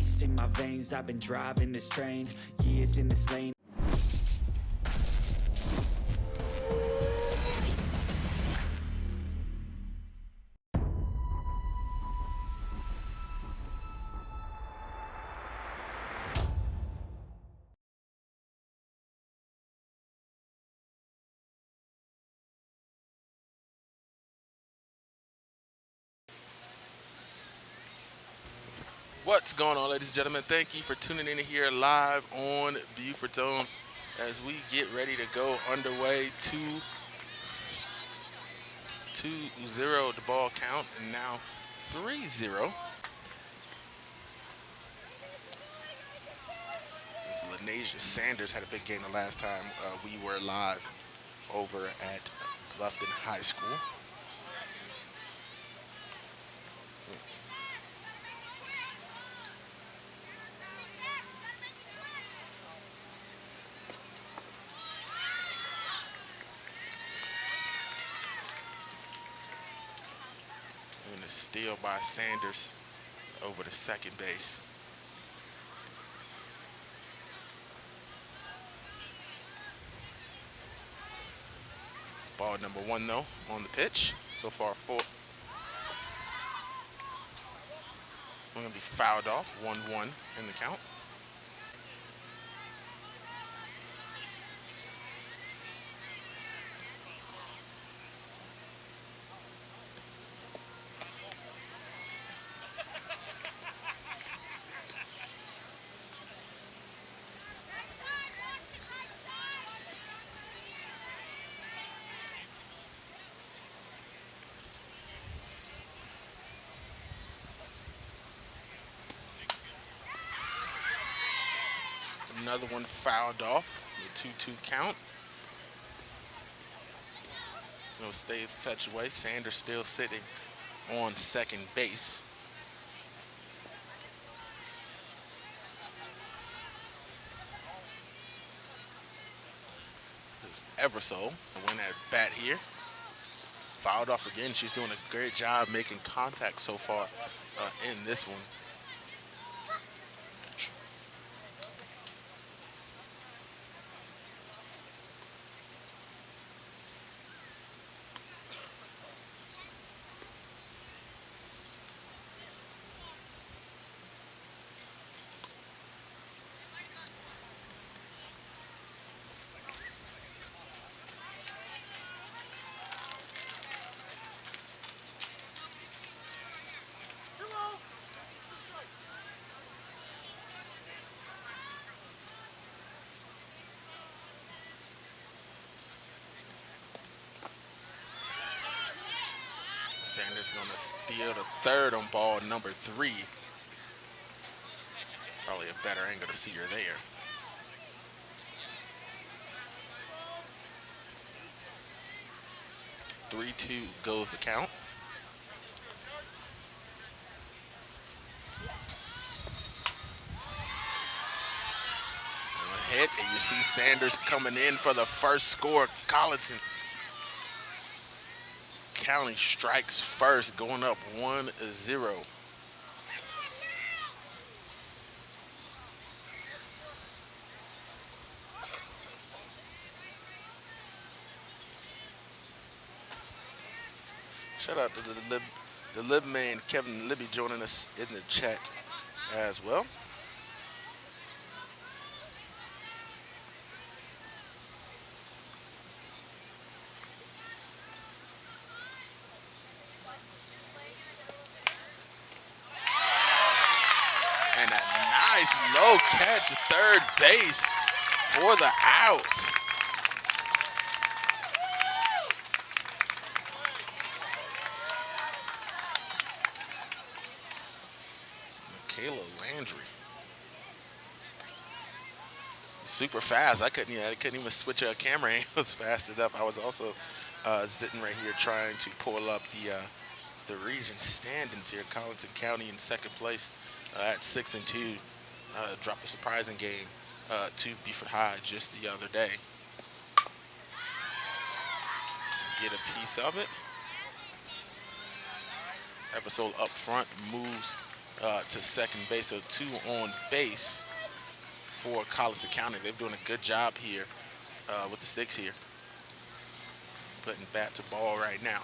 ice in my veins, I've been driving this train, years in this lane. What's going on, ladies and gentlemen? Thank you for tuning in here live on Buford Zone as we get ready to go underway. 2-0 the ball count, and now 3-0. As Lanasia Sanders had a big game the last time we were live over at Bluffton High School. And a steal by Sanders over to second base. Ball number 1 though on the pitch. So far 4. We're gonna be fouled off. 1-1 in the count. Another one fouled off. The 2-2 count. No stays touch away. Sanders still sitting on second base. This Eversole win at bat here. Fouled off again. She's doing a great job making contact so far in this one. Sanders gonna steal the third on ball number 3. Probably a better angle to see her there. Three-two goes the count. Hit, and you see Sanders coming in for the first score. Colleton counting strikes first, going up 1-0. Shout out to the Lib man Kevin Libby joining us in the chat as well. And a nice low catch at third base for the out. Michaela Landry. Super fast. I couldn't even switch camera angles fast enough. I was also sitting right here trying to pull up the region standings here. Colleton County in second place at 6-2. Dropped a surprising game to Buford High just the other day. Get a piece of it. Eversole up front moves to second base, so 2 on base for Colleton County. They're doing a good job here with the sticks here, putting bat to ball right now.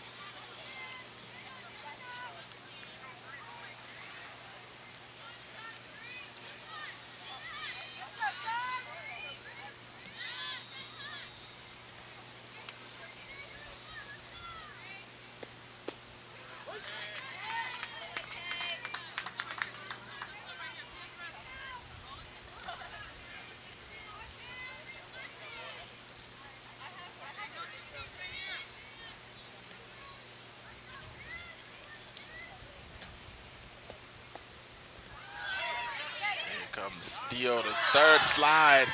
Here comes Steele, the third slide.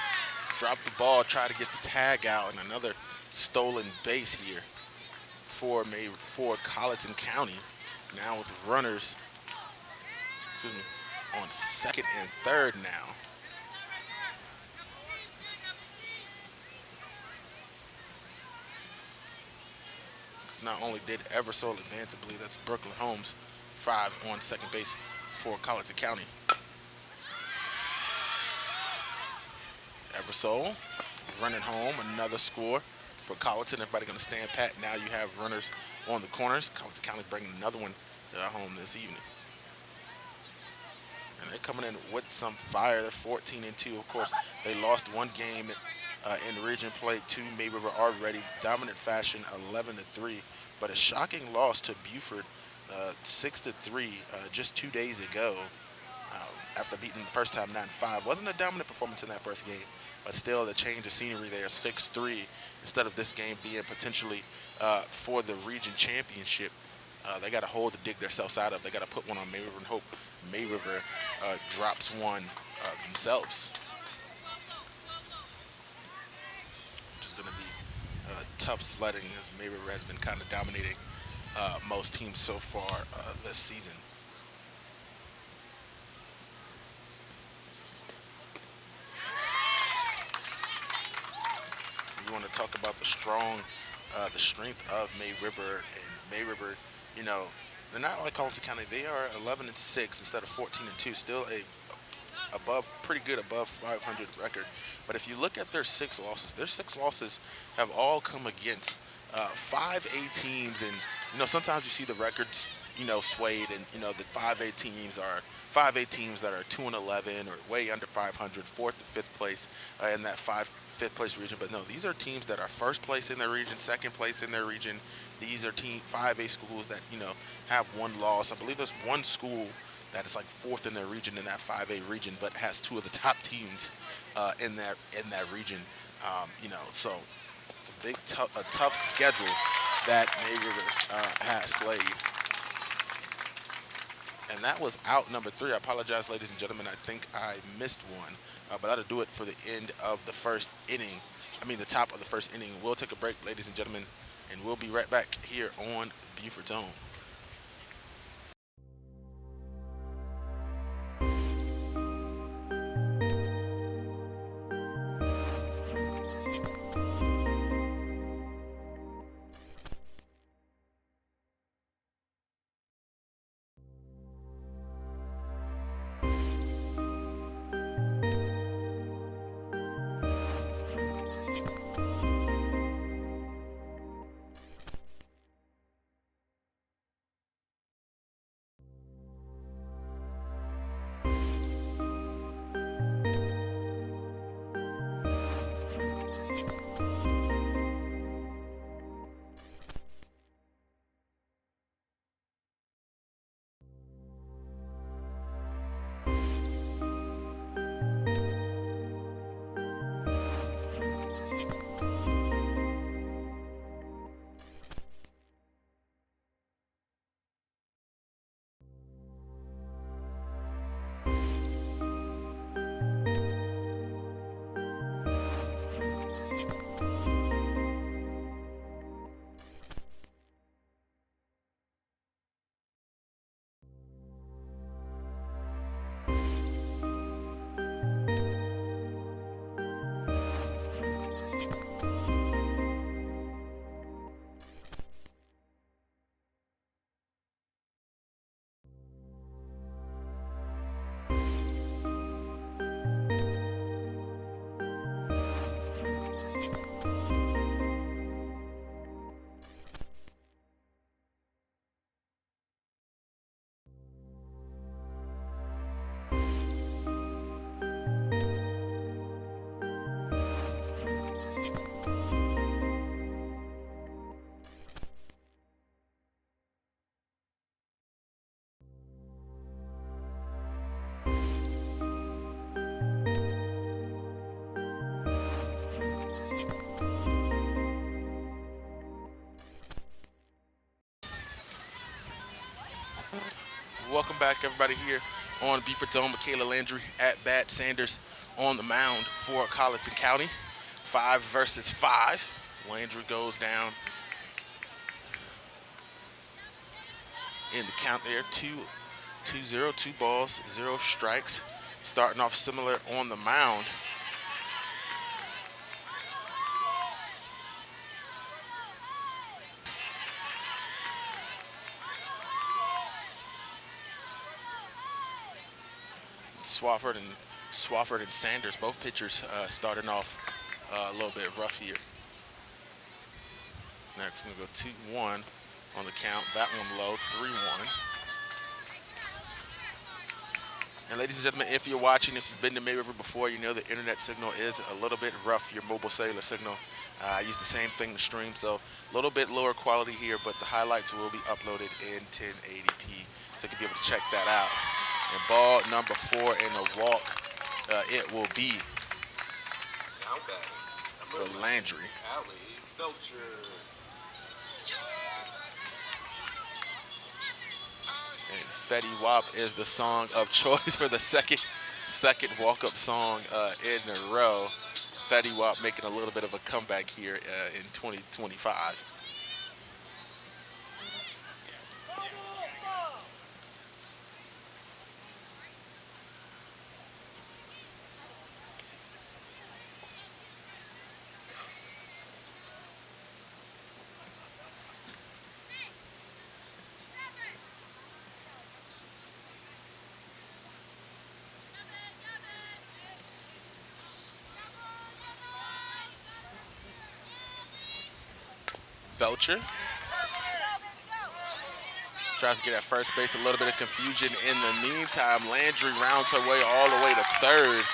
Drop the ball, try to get the tag out, and another stolen base here for Colleton County. Now with runners, excuse me, on second and third now. Because not only did Eversole advance, I believe that's Brooklyn Holmes, 5 on second base for Colleton County. Eversole running home, another score for Colleton. Everybody going to stand pat. Now you have runners on the corners. Colleton County bringing another one home this evening. And they're coming in with some fire. They're 14-2. Of course, they lost one game in region play to May River already. Dominant fashion, 11-3. But a shocking loss to Buford, 6-3, just 2 days ago. After beating the first time 9-5. Wasn't a dominant performance in that first game, but still the change of scenery there, 6-3, instead of this game being potentially for the region championship. They got a hole to dig themselves out of. They got to put one on May River and hope May River drops one themselves. Which is going to be tough sledding, as May River has been kind of dominating most teams so far this season. You want to talk about the strength of May River, and May River, you know, they're not like Colleton County. They are 11-6 instead of 14-2. Still pretty good above 500 record. But if you look at their 6 losses have all come against 5A teams, and sometimes you see the records swayed, and the 5A teams are 5A teams that are 2-11 or way under 500, 4th to 5th place in that 5th place region. But no, these are teams that are 1st place in their region, 2nd place in their region. These are 5A schools that have one loss. I believe there's one school that is like 4th in their region, in that 5A region, but has 2 of the top teams in that region. So it's a tough schedule that May River has played. And that was out number 3. I apologize, ladies and gentlemen. I think I missed one, but that'll do it for the end of the first inning. The top of the first inning. We'll take a break, ladies and gentlemen, and we'll be right back here on Buford's Own. Welcome back, everybody, here on Beaver Dome. Michaela Landry at bat. Sanders on the mound for Colleton County. 5 versus 5. Landry goes down in the count there. 2-0, 2 balls, 0 strikes. Starting off similar on the mound. Swafford and Sanders, both pitchers starting off a little bit rough here. Next, we're going to go 2-1 on the count. That one low, 3-1. And ladies and gentlemen, if you're watching, if you've been to May River before, you know the internet signal is a little bit rough, your mobile cellular signal. I use the same thing to stream, so a little bit lower quality here, but the highlights will be uploaded in 1080p, so you can be able to check that out. And ball number 4 in a walk, it will be Now batting, for number 11, Landry. Allie Belcher. And Fetty Wap is the song of choice for the second walk-up song in a row. Fetty Wap making a little bit of a comeback here in 2025. Belcher tries to get at first base, a little bit of confusion. In the meantime, Landry rounds her way all the way to third.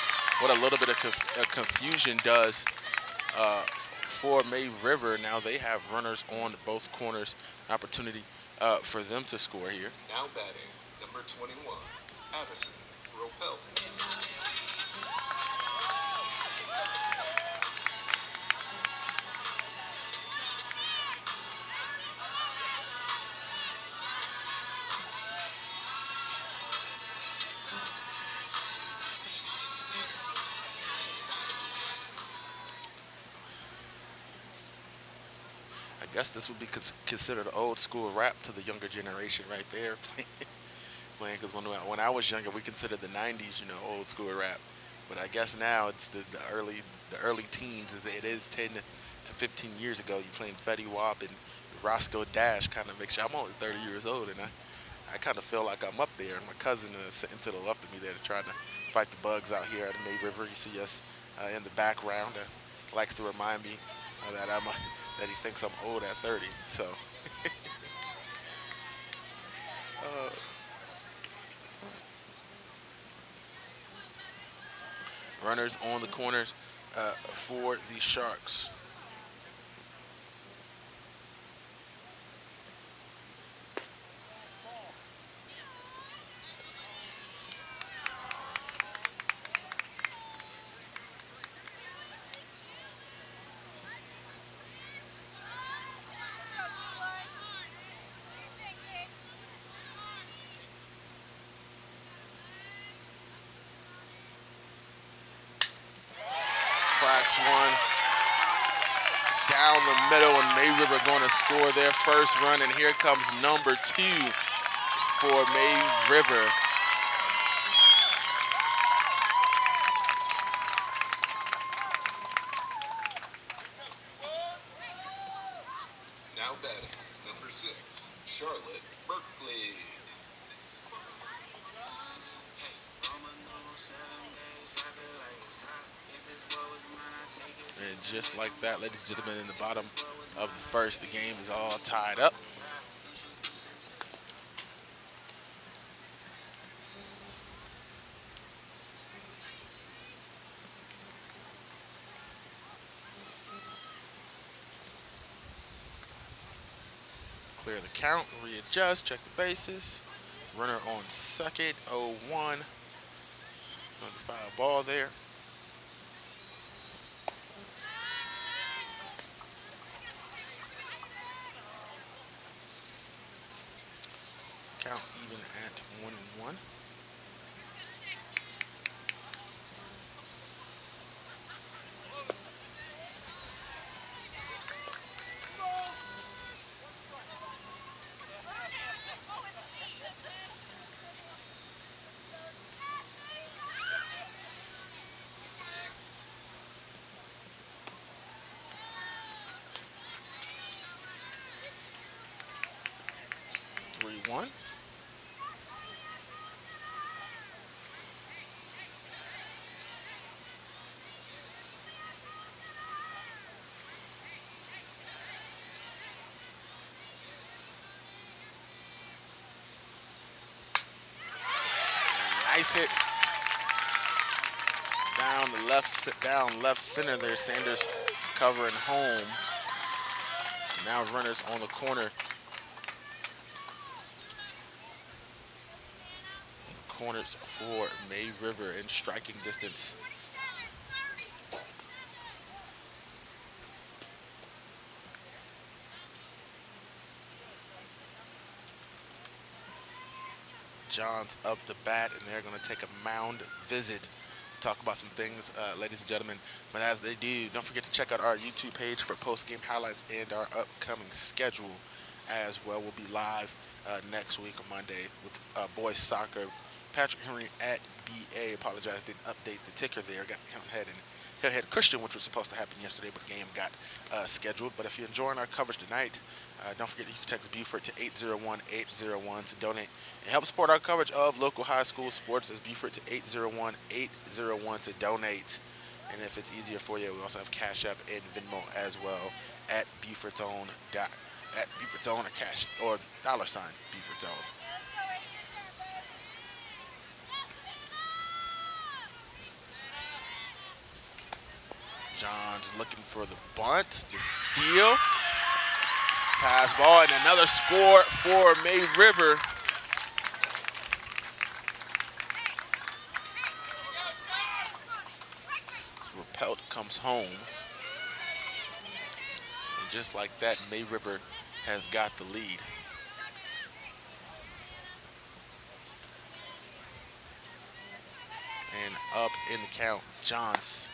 What a little bit of confusion does for May River. Now they have runners on both corners. Opportunity for them to score here. Now batting, number 21, Addison Ropel. I guess this would be considered old school rap to the younger generation right there. Playing because when I was younger, we considered the '90s, old school rap. But I guess now it's the early teens. It is 10 to 15 years ago. You playing Fetty Wap and Roscoe Dash kind of makes you. I'm only 30 years old, and I kind of feel like I'm up there. And my cousin is sitting to the left of me there trying to fight the bugs out here at the May River. You see us in the background. Likes to remind me that that he thinks I'm old at 30. So uh, runners on the corners for the Sharks. Cracks one down the middle, and May River going to score their first run. And here comes number 2 for May River. Now batting, number 6, Charlotte Berkeley. And just like that, ladies and gentlemen, in the bottom of the first, the game is all tied up. Clear the count, readjust, check the bases. Runner on second, 0-1. On the foul ball there. Count even at 1-1. Three one. Nice hit down left center there. Sanders covering home. Now runners on the corner. Corners for May River in striking distance. Johns up the bat, and they're going to take a mound visit to talk about some things, ladies and gentlemen. But as they do, don't forget to check out our YouTube page for post-game highlights and our upcoming schedule as well. We'll be live next week on Monday with boys soccer. Patrick Henry at BA. Apologize, didn't update the ticker there. Got Hillhead Christian, which was supposed to happen yesterday, but game got scheduled. But if you're enjoying our coverage tonight, don't forget you can text Buford to 801-801 to donate and help support our coverage of local high school sports. As Buford to 801-801 to donate. And if it's easier for you, we also have Cash App and Venmo as well at Buford's Own or cash or $ Buford's Own. Johns looking for the bunt, the steal, pass ball, and another score for May River. Repelt comes home. And just like that, May River has got the lead. And up in the count, Johns.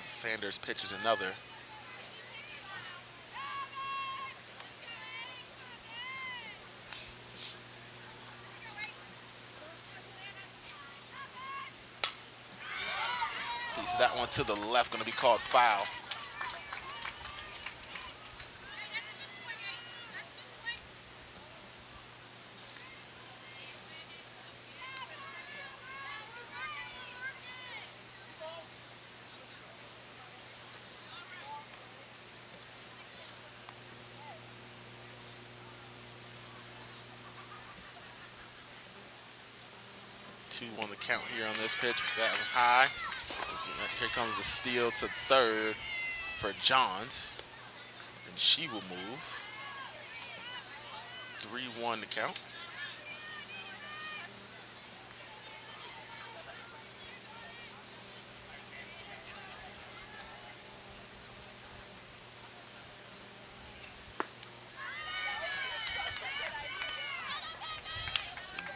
Sanders pitches another. Piece of that one to the left, going to be called foul. Two on the count here on this pitch. That one high. Here comes the steal to third for Johns. And she will move. 3-1 to count.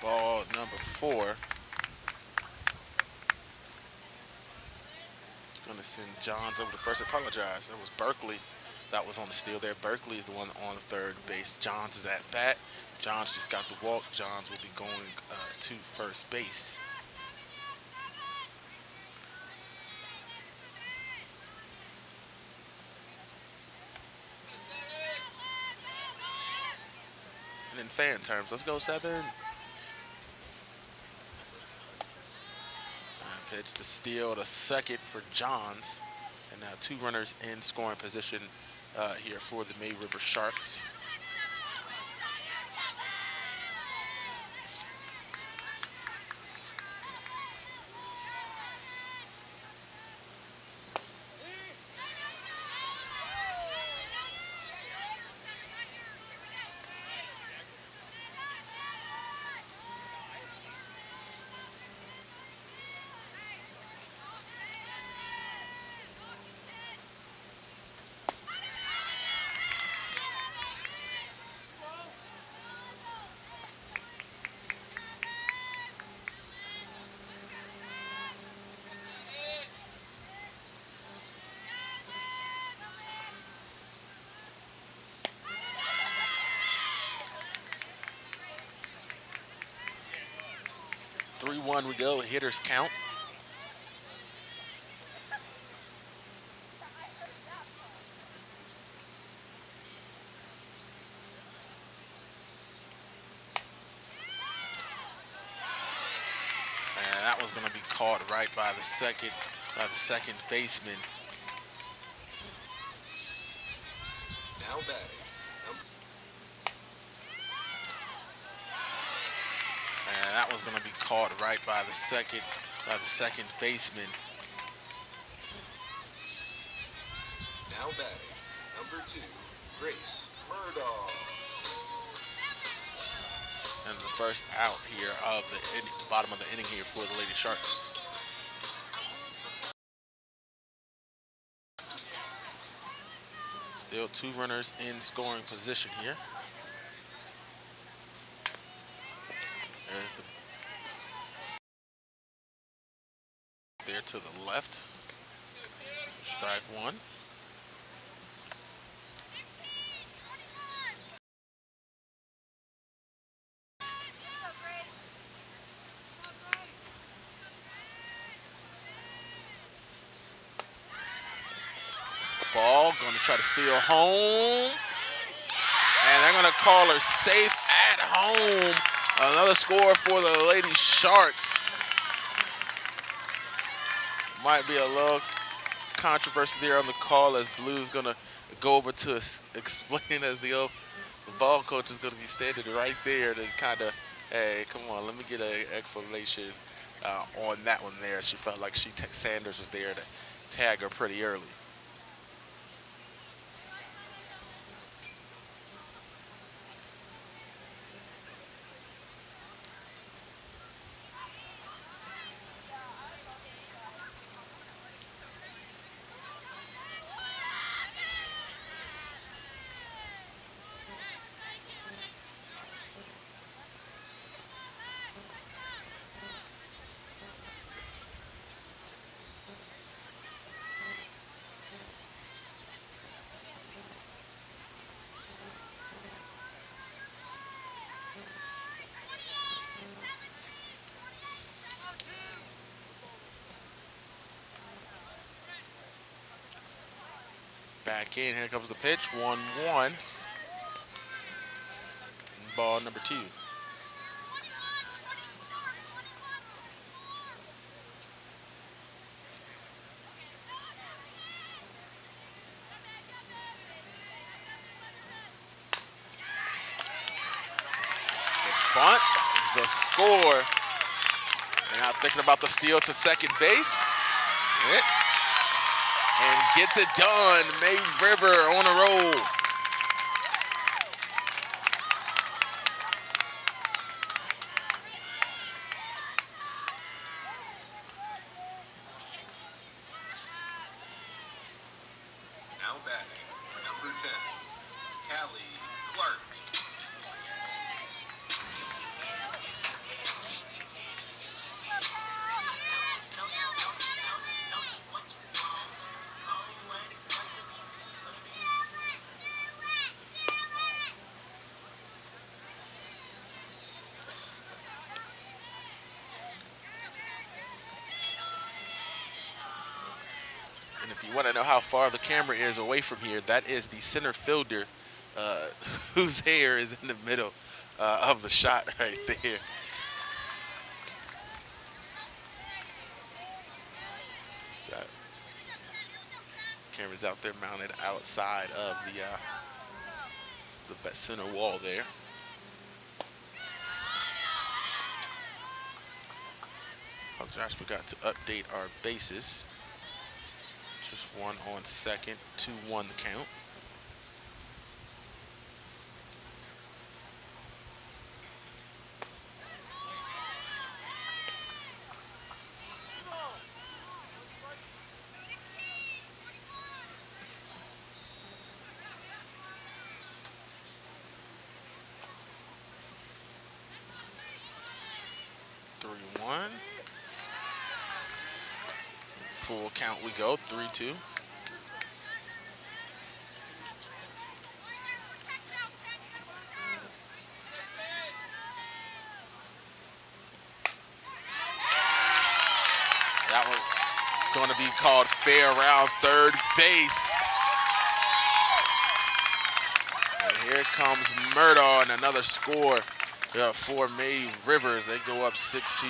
Ball number 4. Going to send Johns over to first. Apologize. That was Berkeley that was on the steal there. Berkeley is the one on third base. Johns is at bat. Johns just got the walk. Johns will be going to first base. And in fan terms, let's go 7. Pitch the steal to second for Johns. And now 2 runners in scoring position here for the May River Sharks. 3-1 we go, hitters count. And that was going to be caught right by the second baseman. Now batting. And that was going to be caught right by the second baseman. Now batting. Number 2, Grace Murdoch. And the first out here of the bottom of the inning here for the Lady Sharks. Still 2 runners in scoring position here. There's the there to the left. Strike 1. Ball going to try to steal home. And they're going to call her safe at home. Another score for the Lady Sharks. Might be a little controversy there on the call as Blue's going to go over to explain as the ball coach is going to be standing right there to kind of, hey, come on, let me get an explanation on that one there. She felt like Sanders was there to tag her pretty early. Back in, here comes the pitch, 1-1. Ball number 2. The bunt, the score. Now thinking about the steal to second base. And gets it done. May River on a roll. Now batting. Number 10, Callie Clark. And if you want to know how far the camera is away from here, that is the center fielder whose hair is in the middle of the shot right there. That camera's out there mounted outside of the center wall there. Oh, Josh forgot to update our bases. Just 1 on second, 2-1 the count. Three, 1. Full count we go, 3-2. going to be called fair around third base. And here comes Murdaugh and another score for May Rivers. They go up 6-2.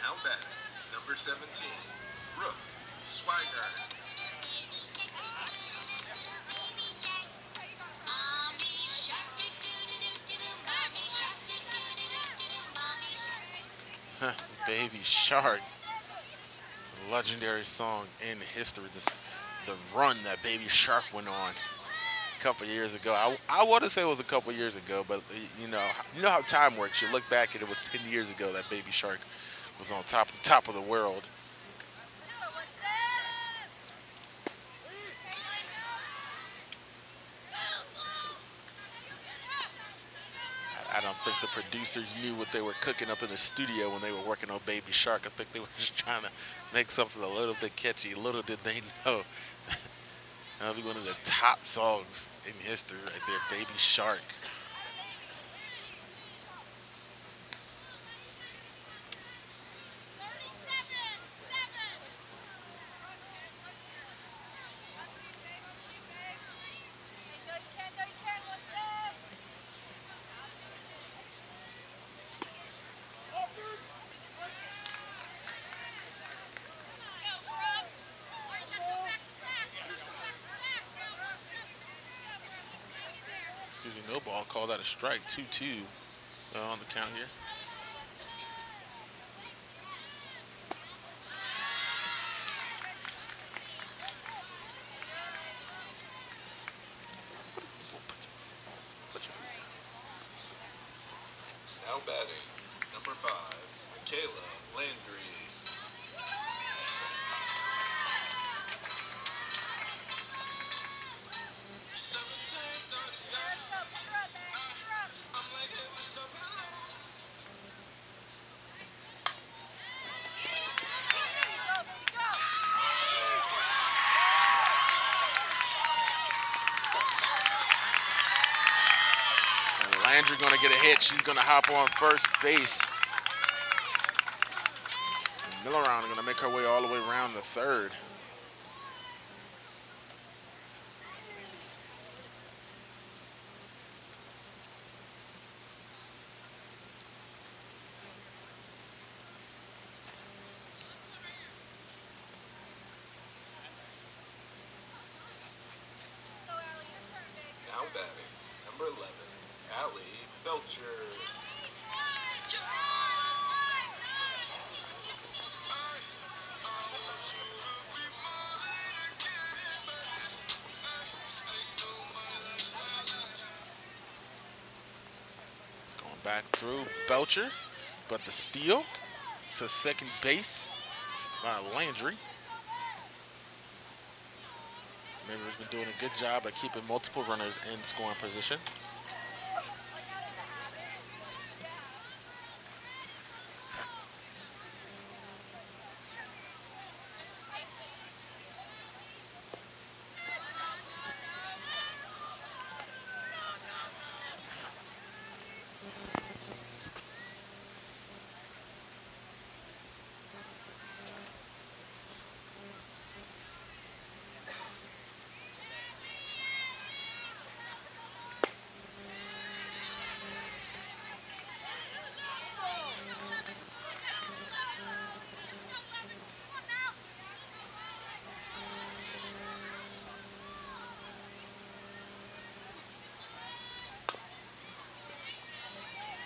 Now batting, number 17, Brooke Swigert. Baby Shark, legendary song in history. The run that Baby Shark went on a couple years ago. I want to say it was a couple years ago, but you know how time works. You look back and it was 10 years ago that Baby Shark was on top of the world. I don't think the producers knew what they were cooking up in the studio when they were working on Baby Shark. I think they were just trying to make something a little bit catchy. Little did they know that'll be one of the top songs in history right there, Baby Shark. Excuse me, no ball. Call that a strike. 2-2 on the count here. Now batting, number 5, Michaela Landry. And Landry gonna get a hit. She's gonna hop on first base. And Milleron gonna make her way all the way around the third. Now batting, number 11, Allie Belcher. Going back through Belcher, but the steal to second base by Landry. Rivers been doing a good job at keeping multiple runners in scoring position.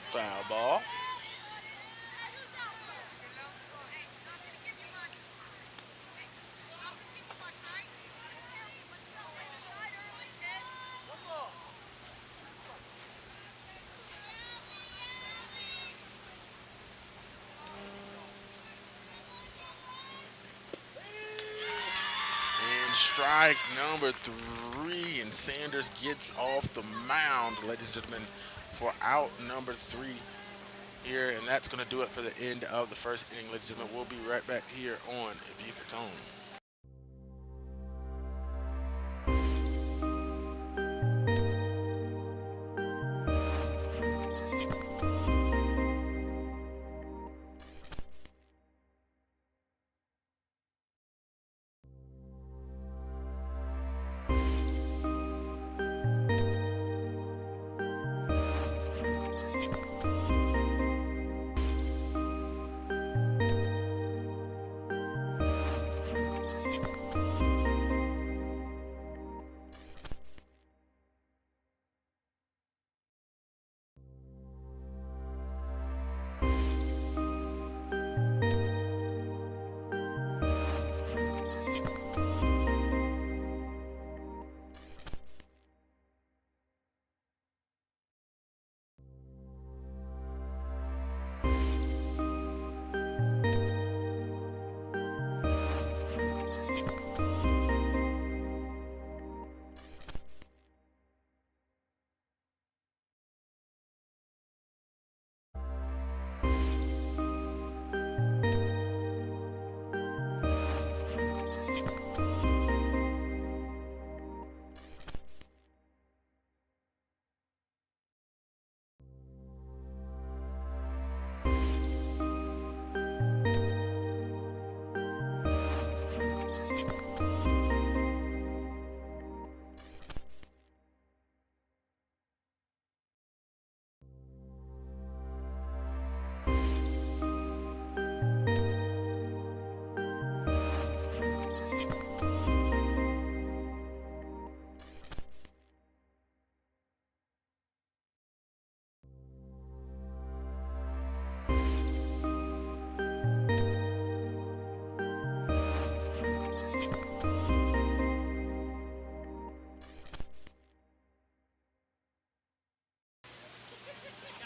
Foul ball. strike number 3, and Sanders gets off the mound, ladies and gentlemen, for out number 3 here, and that's going to do it for the end of the first inning, ladies and gentlemen. We'll be right back here on Buford's Home.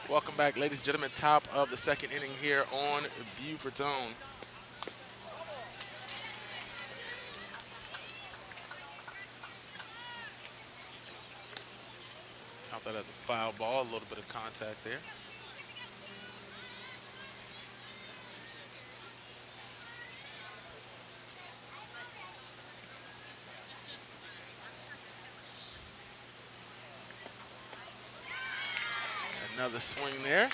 Welcome back, ladies and gentlemen. Top of the second inning here on Buford's Own. Count that as a foul ball, a little bit of contact there. Another swing there.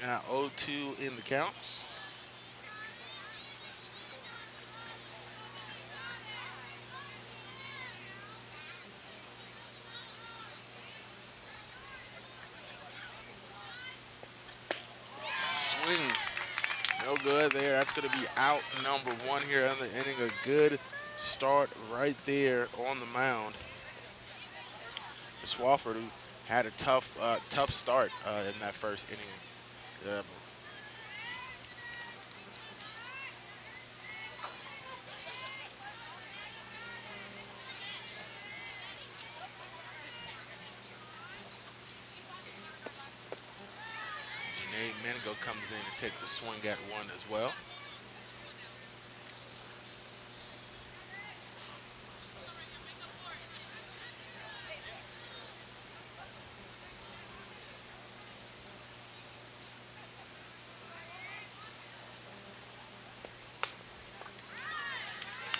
Now 0-2 in the count. Swing. No good there. That's going to be out number 1 here in the inning. A good start right there on the mound. Swafford, who had a tough start in that first inning. Janae Mengo comes in and takes a swing at 1 as well.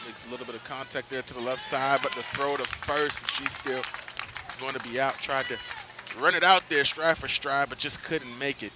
Makes a little bit of contact there to the left side, but the throw to first, she's still going to be out. Tried to run it out there stride for stride, but just couldn't make it.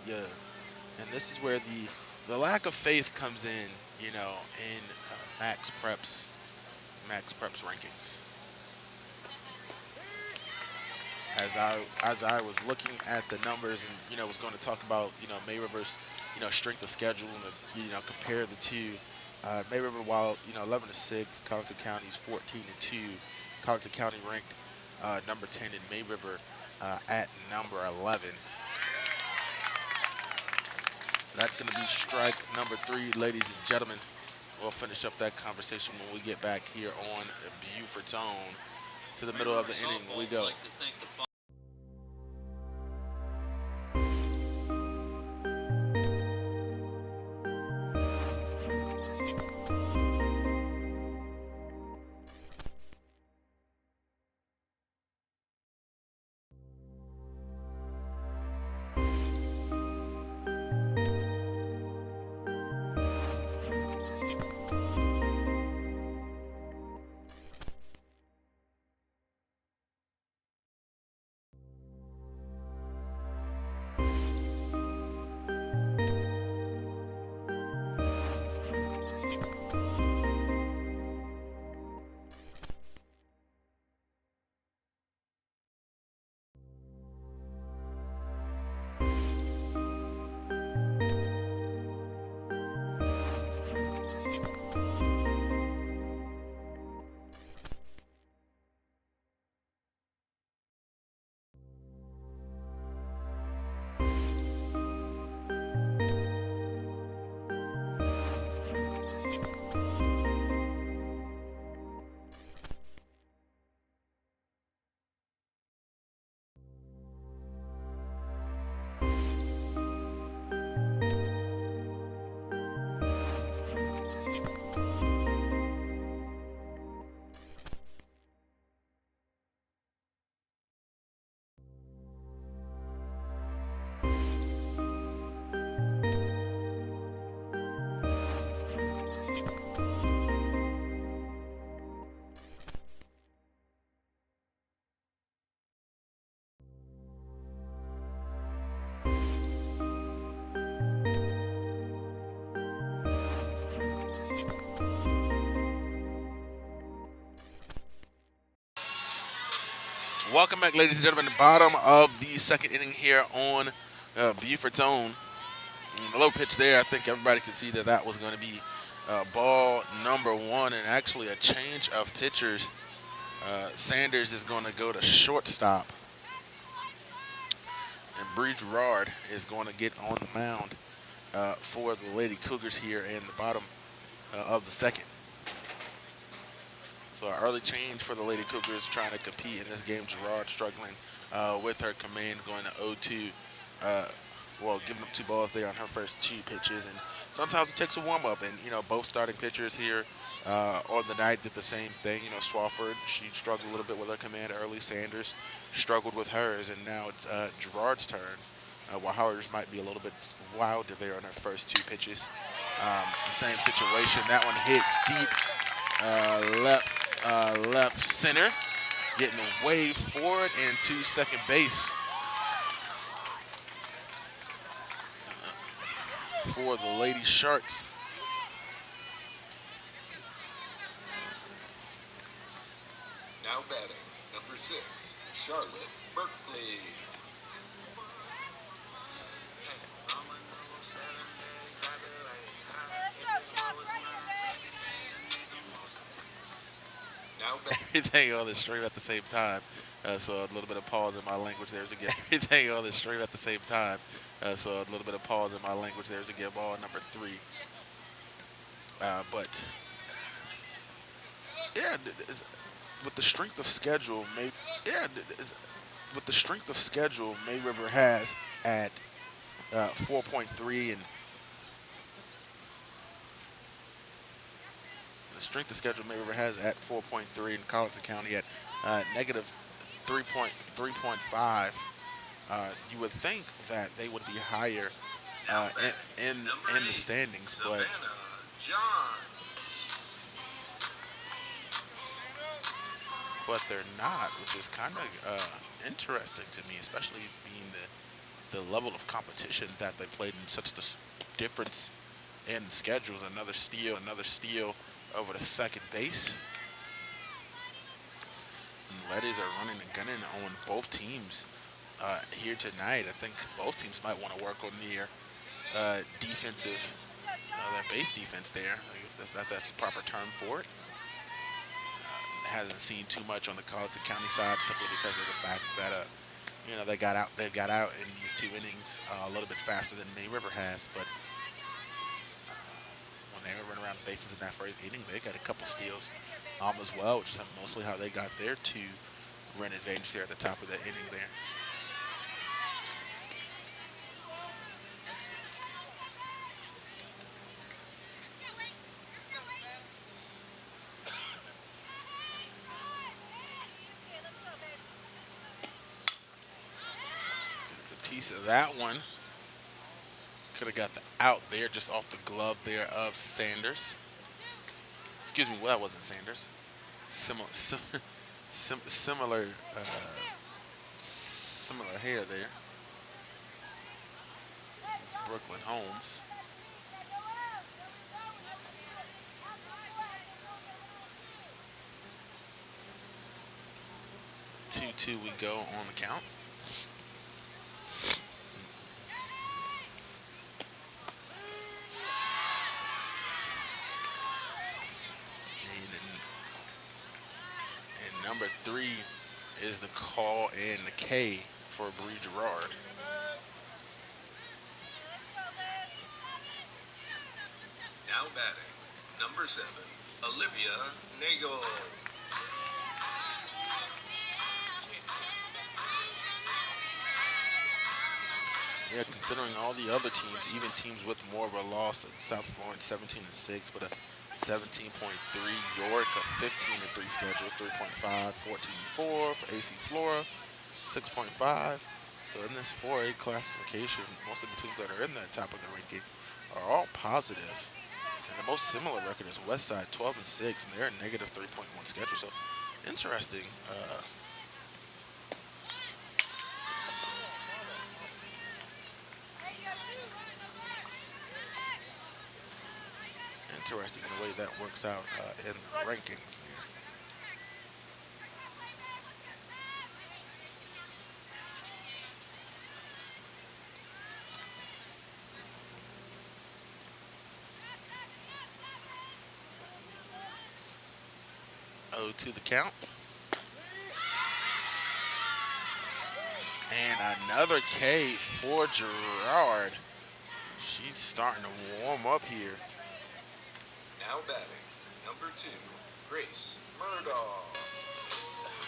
And, and this is where the lack of faith comes in, in Max Prep's rankings. As I was looking at the numbers and was going to talk about May River's strength of schedule and compare the two. May River, while 11-6, Colleton County's 14-2. Colleton County ranked number 10 in May River at number 11. That's going to be strike number 3, ladies and gentlemen. We'll finish up that conversation when we get back here on Buford's Own. To the middle of the inning we go. Welcome back, ladies and gentlemen. The bottom of the second inning here on Buford's Own. The low pitch there, I think everybody can see that that was going to be ball number 1, and actually a change of pitchers. Sanders is going to go to shortstop, and Bree Gerard is going to get on the mound for the Lady Cougars here in the bottom of the second. So an early change for the Lady Cougars trying to compete in this game. Gerard struggling with her command, going to 0-2. Giving up 2 balls there on her first 2 pitches. And sometimes it takes a warm-up. And, both starting pitchers here on the night did the same thing. Swafford, she struggled a little bit with her command early. Sanders struggled with hers. And now it's Gerard's turn. While Howard's might be a little bit wilder there on her first 2 pitches. The same situation. That one hit deep left center, getting way forward and to second base for the Lady Sharks. Now batting, number 6, Charlotte Berkeley. Everything on the stream at the same time. So a little bit of pause in my language there to get everything on the stream at the same time. So a little bit of pause in my language there to get ball number 3. But yeah, with the strength of schedule, May River has at 4.3, and the strength of schedule May River has at 4.3, and Colleton County at negative 3.5. You would think that they would be higher in the standings, but they're not, which is kind of interesting to me, especially being the level of competition that they played in such the difference in schedules. Another steal over to second base. Ledies are running and gunning on both teams here tonight. I think both teams might want to work on their defensive, their base defense there, if that's the proper term for it. Hasn't seen too much on the Colleton County side simply because of the fact that they got out in these 2 innings a little bit faster than May River has. But when they were running around the bases in that first inning, they got a couple steals as well, which is mostly how they got their 2-run advantage there at the top of the inning there. Gets a piece of that one. Could have got the out there just off the glove there of Sanders. Excuse me, well, that wasn't Sanders. Similar, similar, similar hair there. It's Brooklyn Holmes. 2-2 we go on the count. And number 3 is the call and the K for Bree Gerard. Now batting, number 7, Olivia Nagel. Yeah, considering all the other teams, even teams with more of a loss, South Florida 17-6, but a 17.3, York a 15-3 schedule, 3.5, 14-4 for AC Flora, 6.5. So in this 4A classification, most of the teams that are in that top of the ranking are all positive. And the most similar record is Westside 12-6, and they're a negative 3.1 schedule. So interesting. Interesting the way that works out in the rankings there. Oh, to the count. And another K for Gerard. She's starting to warm up here. Now batting, number 2, Grace Murdoch.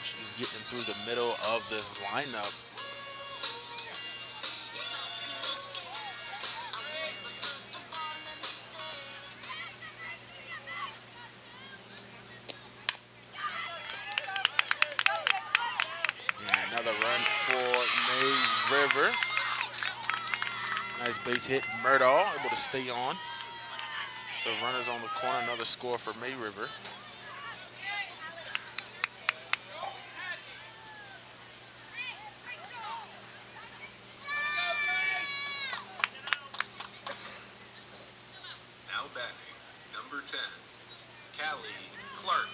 She's getting through the middle of this lineup. And another run for May River. Nice base hit. Murdaugh able to stay on. So runners on the corner, another score for May River. Now batting, number 10, Callie Clark.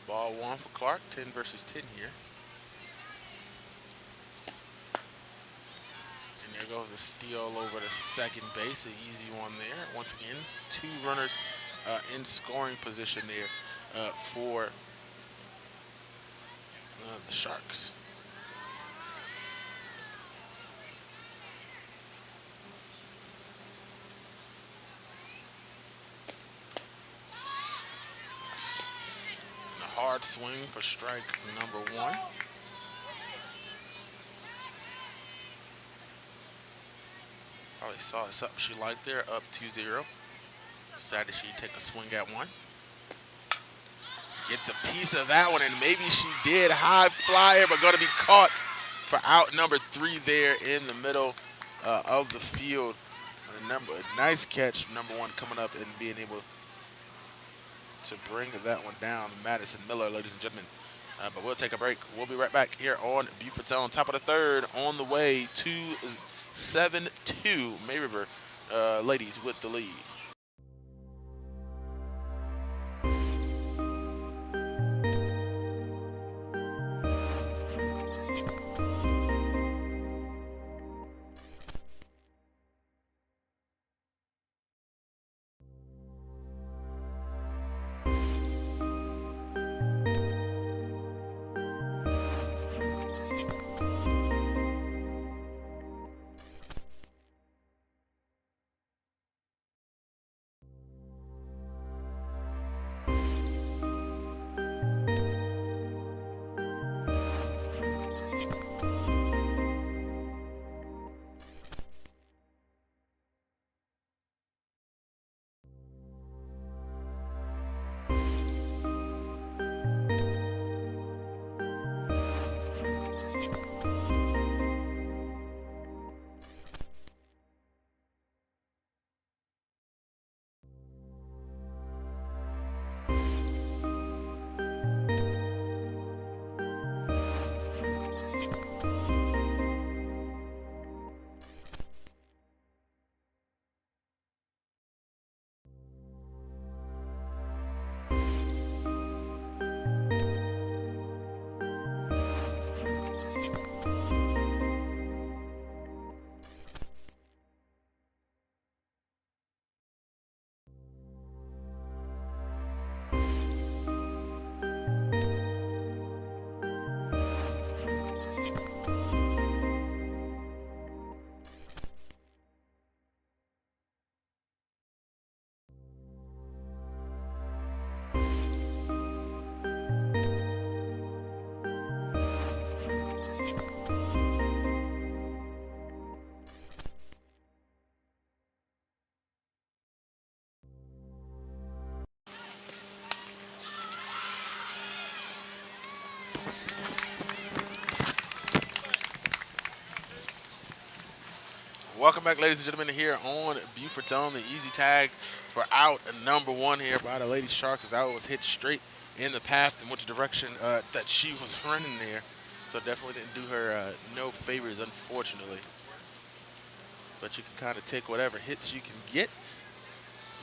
Ball 1 for Clark, 10 versus 10 here. And there goes the steal over to second base, an easy one there. Once again, 2 runners in scoring position there for the Sharks. And a hard swing for strike number 1. Probably saw something she liked there, up 2-0. Decided she'd take a swing at one. Gets a piece of that one, and maybe she did. High flyer, but going to be caught for out number 3 there in the middle of the field. Nice catch, number 1, coming up and being able to bring that one down. Madison Miller, ladies and gentlemen. But we'll take a break. We'll be right back here on Bufordtown, top of the 3rd, on the way to 7-2. May River ladies with the lead. Welcome back, ladies and gentlemen, here on Bufordtown. The easy tag for out number 1 here by the Lady Sharks. That was hit straight in the path in which direction that she was running there. So definitely didn't do her no favors, unfortunately. But you can kind of take whatever hits you can get.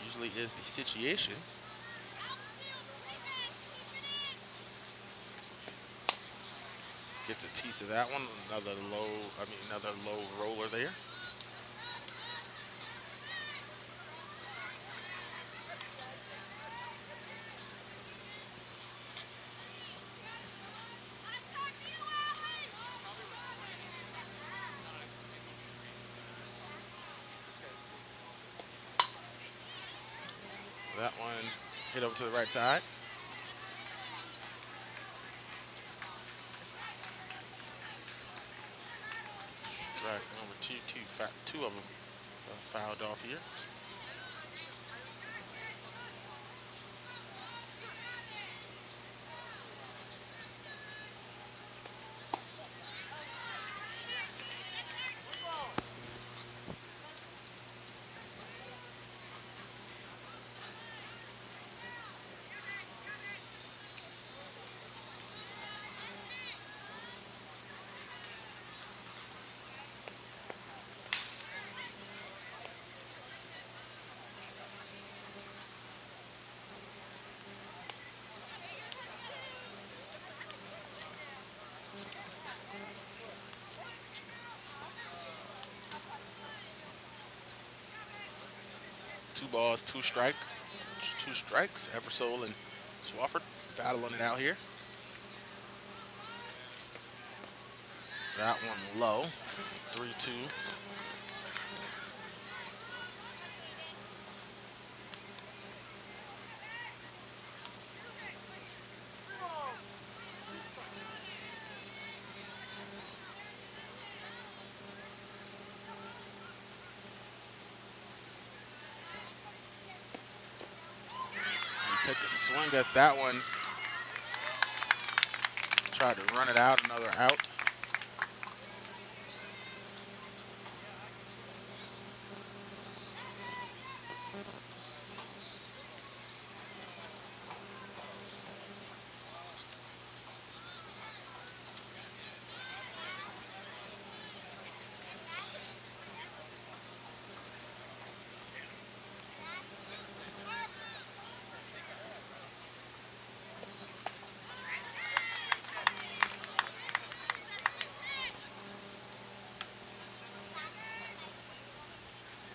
Usually is the situation. Gets a piece of that one. Another low roller there. That one hit over to the right side. Strike number 2, two of them fouled off here. Two balls, two strikes. Eversole and Swafford battling it out here. That one low. 3-2. take a swing at that one. Tried to run it out, another out.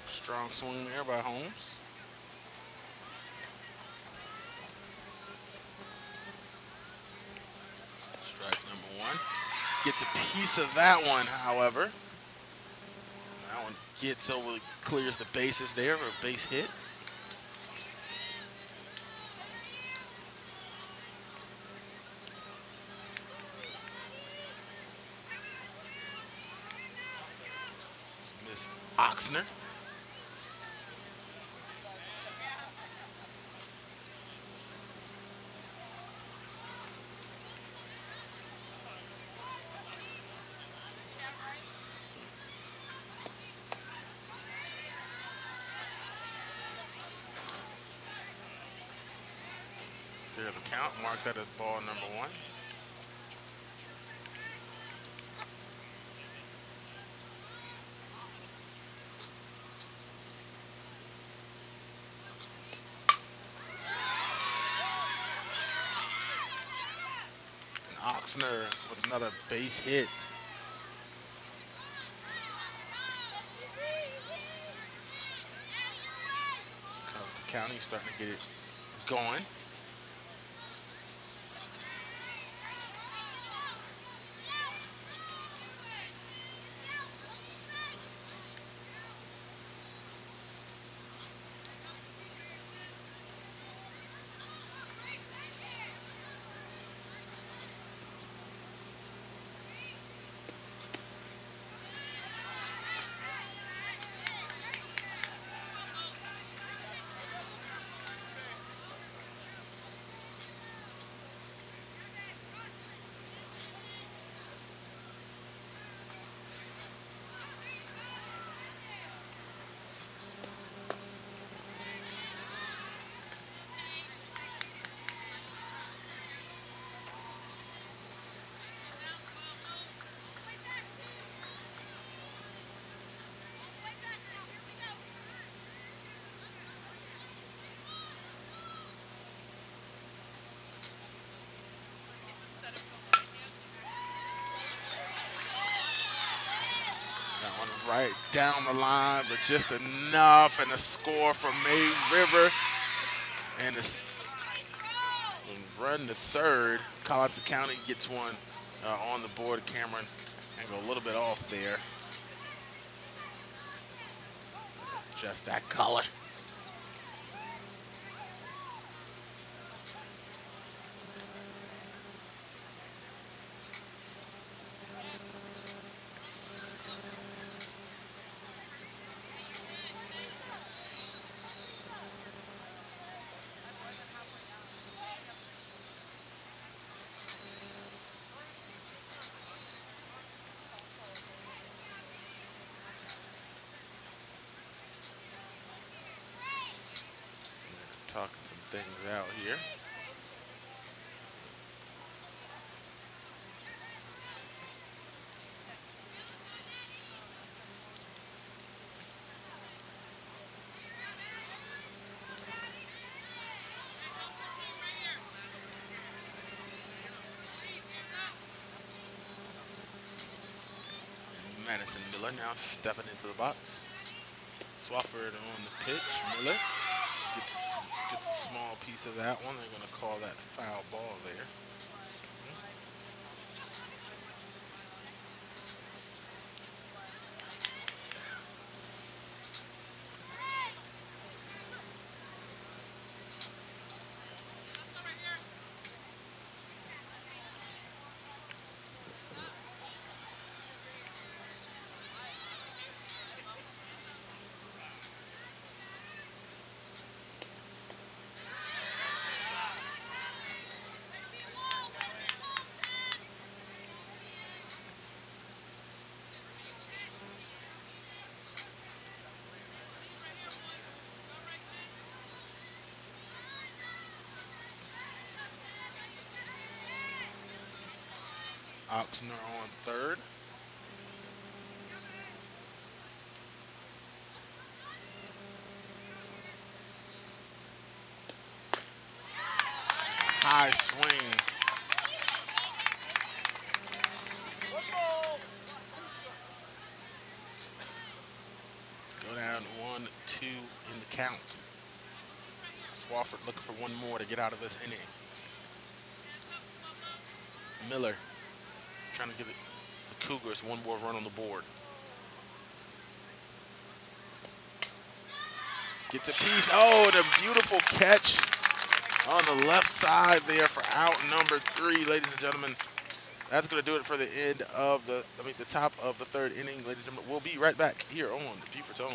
Strong swing there by Holmes. Strike number one. Gets a piece of that one, however. That one gets over, clears the bases there for a base hit. Miss Oxner. Clear the count. Mark that as ball number one. And Oxner with another base hit. Colleton County starting to get it going. That one right down the line, but just enough, and a score for May River. And it's run to third. Colleton County gets one on the board. Cameron angle a little bit off there. Just that color. Talking some things out here. Madison Miller now stepping into the box. Swafford on the pitch. Miller gets a small piece of that one. They're going to call that foul ball there. Oxner on third. High swing. Go down 1-2 in the count. Swafford looking for one more to get out of this inning. Miller trying to get the Cougars one more run on the board. Gets a piece. Oh, and a beautiful catch on the left side there for out number 3, ladies and gentlemen. That's going to do it for the end of the top of the third inning, ladies and gentlemen. We'll be right back here on Buford's Own.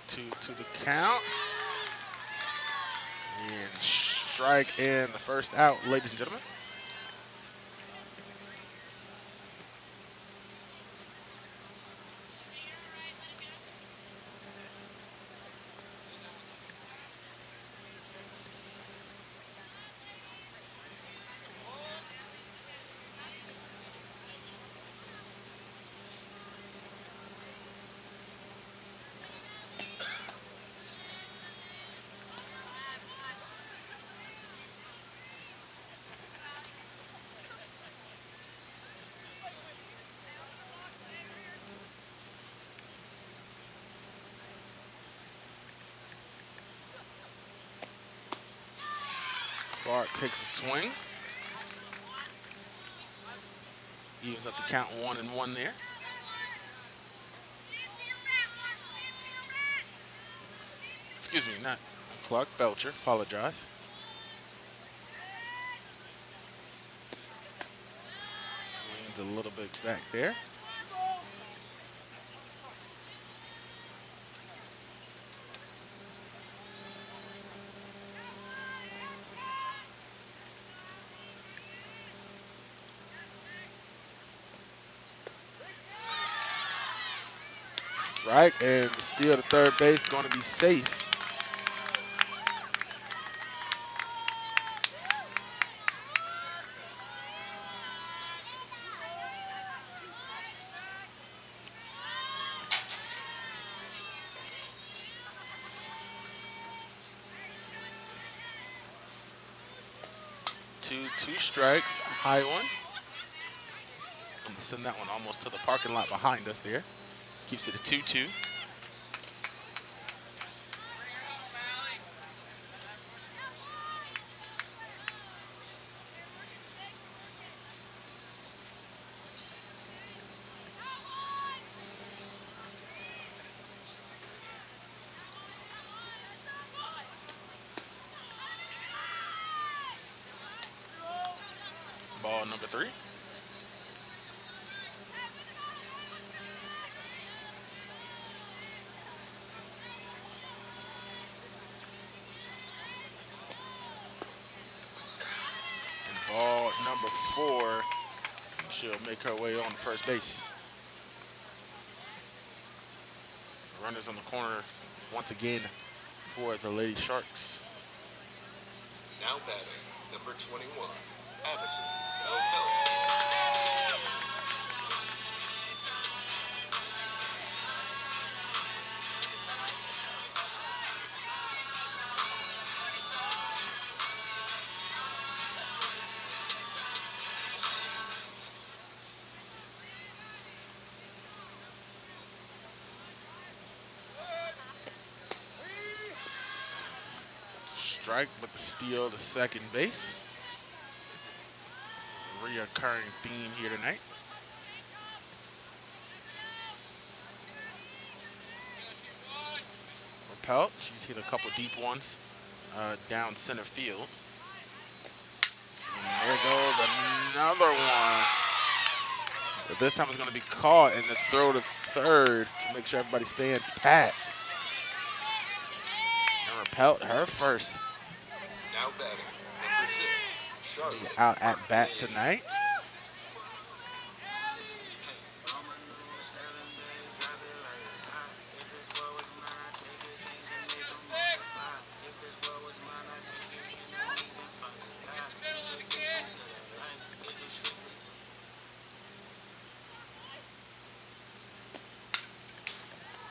2 to the count. And strike in the first out, ladies and gentlemen. Clark takes a swing. Evens up the count 1-1 there. Excuse me, not Clark, Belcher. Apologize. Leans a little bit back there. Strike and the steal to third base, going to be safe. Two strikes, high one. Gonna send that one almost to the parking lot behind us there. Keeps it a 2-2. Ball number 3. And ball number 4. She'll make her way on to first base. Runners on the corner once again for the Lady Sharks. Now batting, number 21, Addison Pelt. Strike with the steal to second base. Reoccurring theme here tonight. Pelt, she's hit a couple deep ones down center field. And there goes another one. But this time it's going to be caught in the throw to third to make sure everybody stands pat. And Pelt, her first Now batting, number 6, Charlotte. out at bat tonight.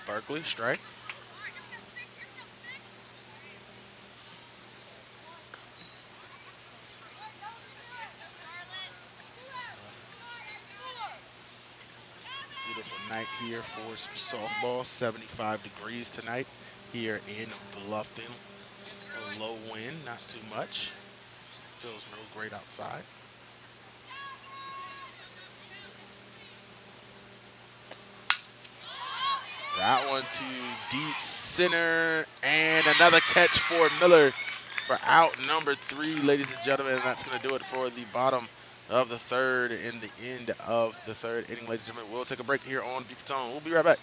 Berkeley, strike. Beautiful night here for some softball. 75 degrees tonight here in Bluffton. A low wind, not too much. Feels real great outside. That one to deep center, and another catch for Miller for out number 3, ladies and gentlemen. That's going to do it for the bottom of the third and the end of the third inning, ladies and gentlemen. We'll take a break here on Beaver Tone. We'll be right back.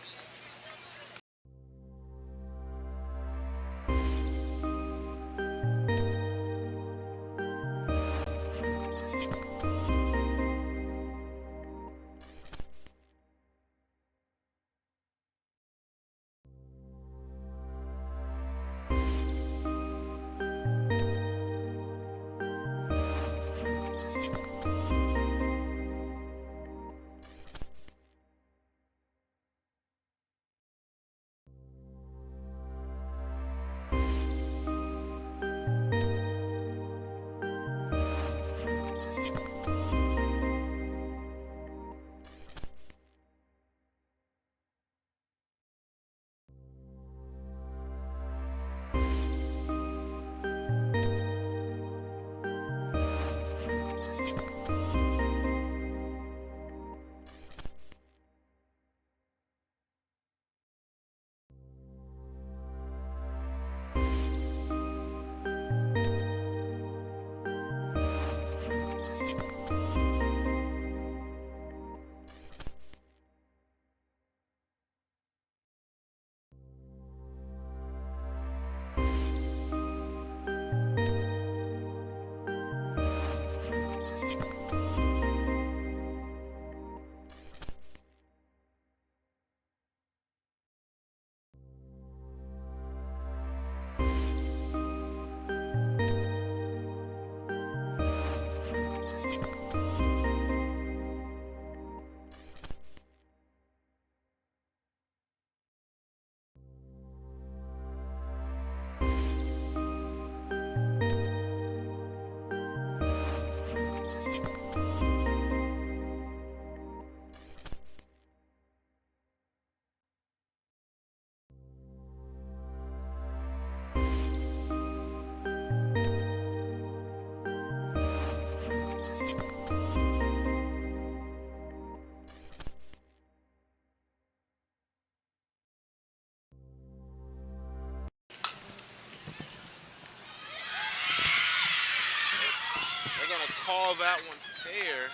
call that one fair.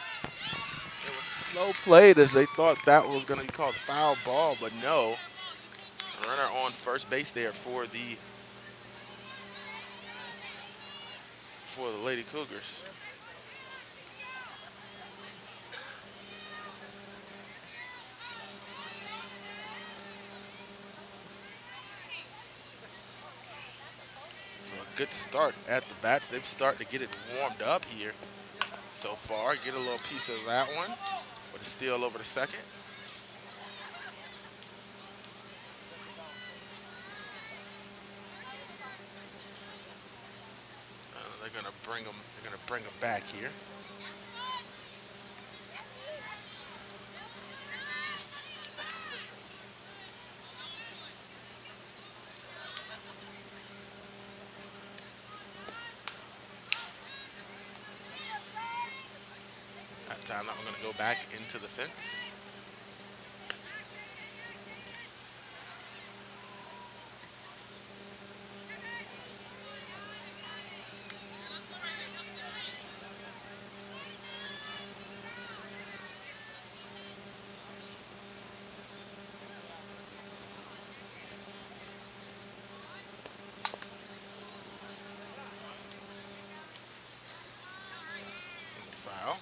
It was slow played as they thought that was going to be called foul ball, but no. Runner on first base there for the Lady Cougars. So a good start at the bats. They've started to get it warmed up here so far. Get a little piece of that one with a steal over the second. They're gonna bring them. They're gonna bring them back here. That time, that we're gonna go back into the fence. It's a foul.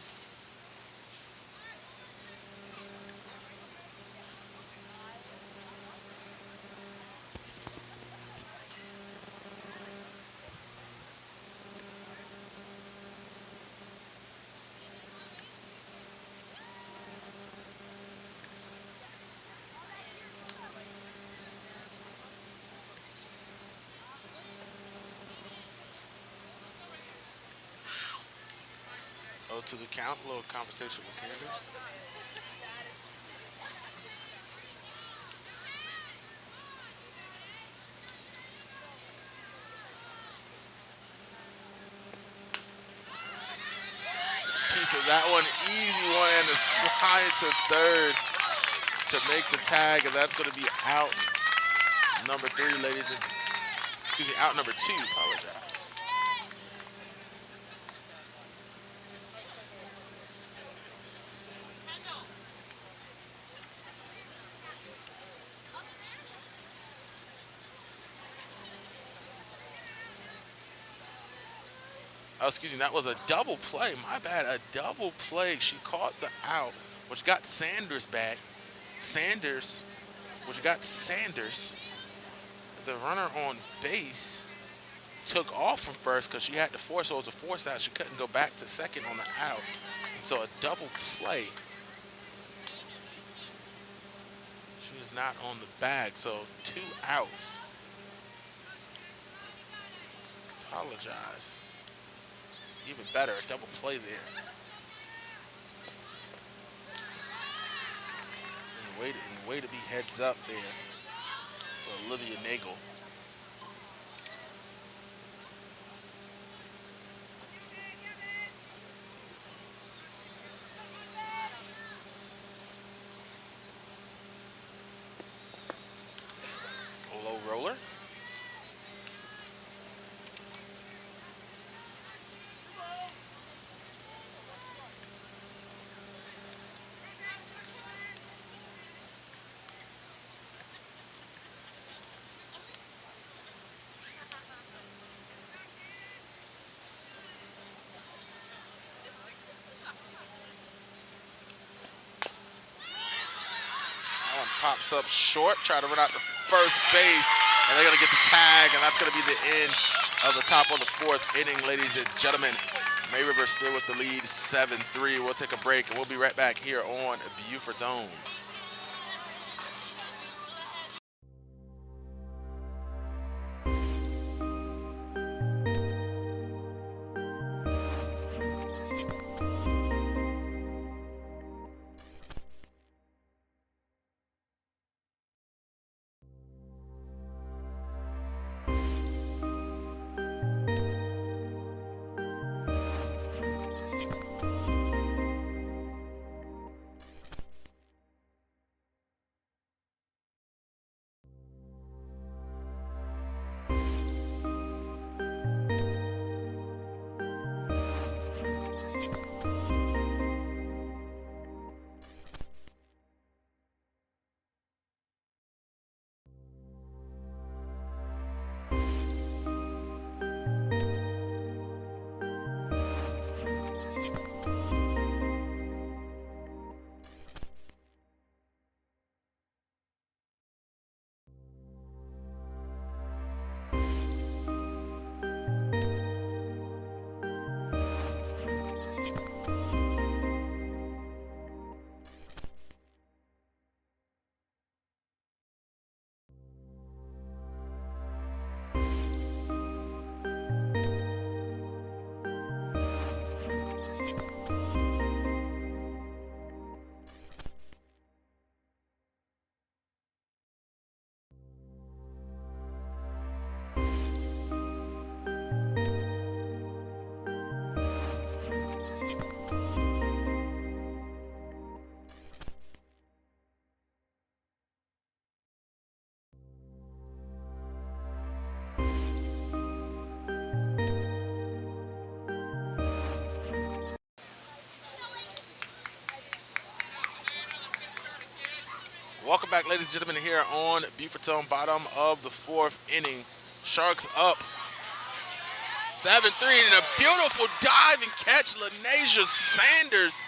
Oh, to the count. A little conversation with Candace. Piece of that one, easy one, and a slide to third to make the tag, and that's going to be out number 3, ladies and excuse me, out number 2. Apologize. Oh, excuse me, that was a double play. My bad, a double play. She caught the out, which got Sanders back. Sanders, which got Sanders, the runner on base, took off from first because she had to force, so it was a force out. She couldn't go back to second on the out. So a double play. She was not on the bag, so 2 outs. Apologize. Even better, a double play there. And way to be heads up there for Olivia Nagel. A low roller. That one pops up short, try to run out to first base, and they're gonna get the tag, and that's gonna be the end of the top of the 4th inning, ladies and gentlemen. May River still with the lead, 7-3. We'll take a break, and we'll be right back here on Buford's Own. Welcome back, ladies and gentlemen, here on Beauforton, bottom of the fourth inning. Sharks up 7-3, and a beautiful dive and catch. Lanasia Sanders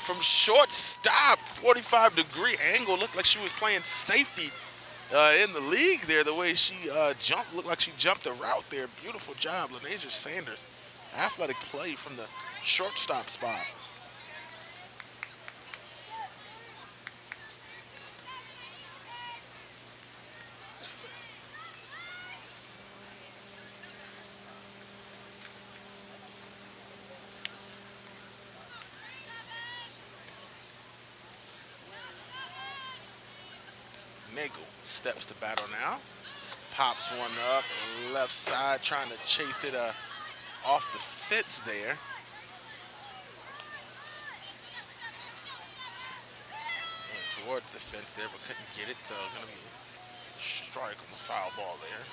from shortstop, 45-degree angle. Looked like she was playing safety in the league there. The way she jumped, looked like she jumped a route there. Beautiful job, Lanasia Sanders. Athletic play from the shortstop spot. Nagel steps to battle now. Pops one up, left side, trying to chase it off the fence there. And towards the fence there, but couldn't get it. So gonna be a strike on the foul ball there.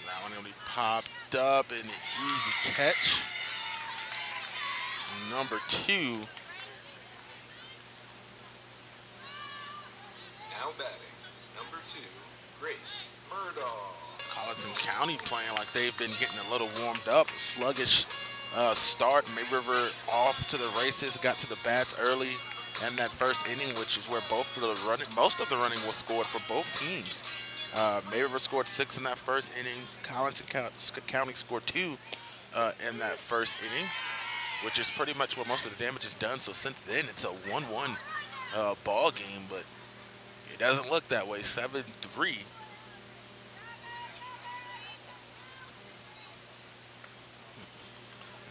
That one gonna be popped up and an easy catch. Number 2. Now batting, number 2, Grace Murdaugh. Colleton County playing like they've been getting a little warmed up. Sluggish start. May River off to the races, got to the bats early in that first inning, which is where most of the running was scored for both teams. May River scored 6 in that first inning. Colleton County scored 2 in that first inning, which is pretty much where most of the damage is done. So since then, it's a 1-1 ball game, but it doesn't look that way. 7-3.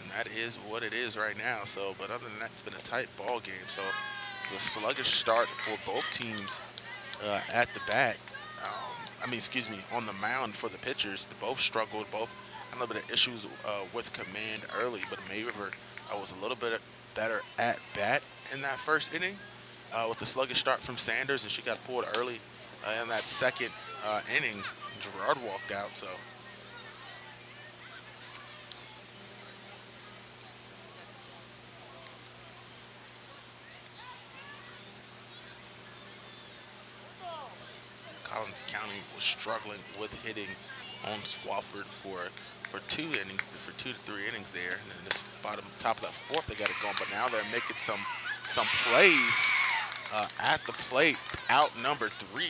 And that is what it is right now. So, but other than that, it's been a tight ball game. So the sluggish start for both teams at the bat. On the mound for the pitchers. They both struggled. Both had a little bit of issues with command early, but May River was a little bit better at bat in that first inning with the sluggish start from Sanders, and she got pulled early in that second inning. Gerard walked out, so. Collins County was struggling with hitting on Swafford for 2 innings, for 2 to 3 innings there. And then this top of that fourth, they got it going. But now they're making some plays at the plate. Out number 3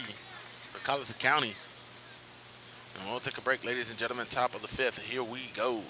for Collins County. And we'll take a break, ladies and gentlemen. Top of the 5th. Here we go.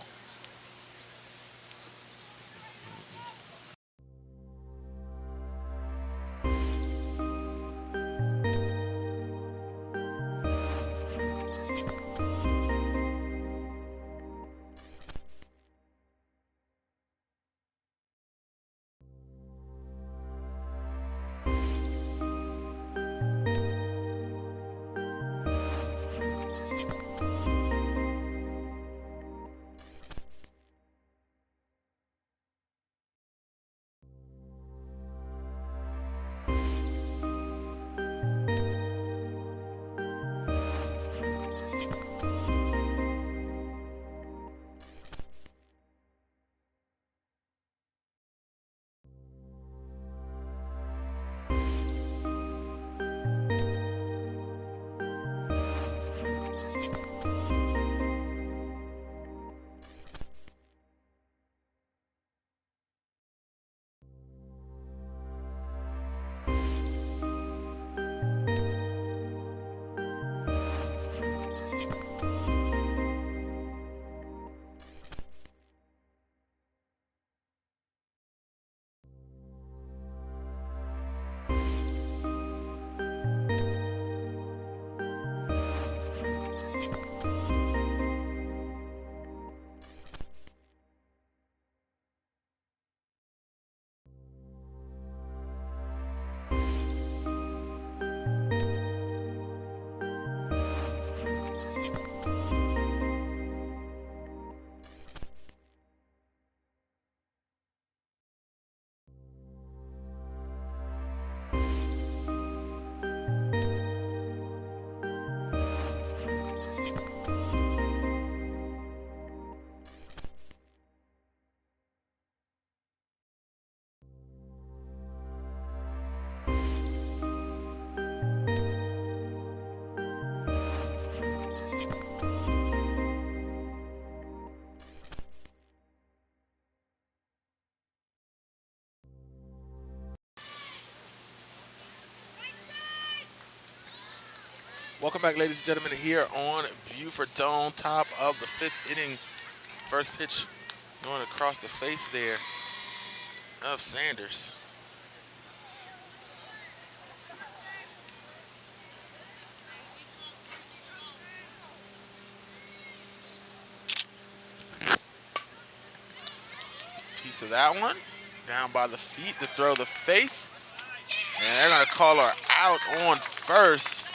Welcome back, ladies and gentlemen, here on Buford Dome, top of the 5th inning. First pitch going across the face there of Sanders. Piece of that one. Down by the feet to throw the face. And they're going to call her out on first.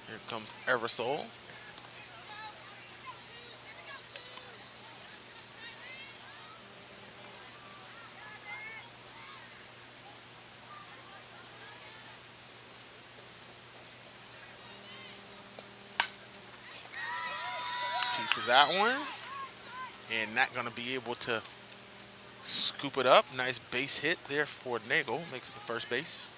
Here comes Eversole. Piece of that one. And not going to be able to scoop it up. Nice base hit there for Nagel. Makes it the first base.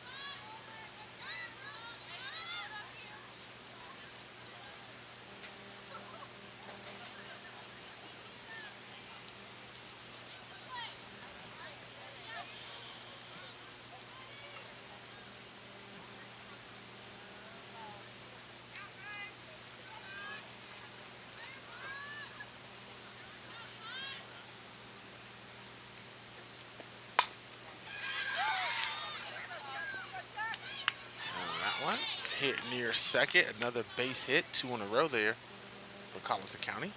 That one hit near second. Another base hit. 2 in a row there for Colleton County.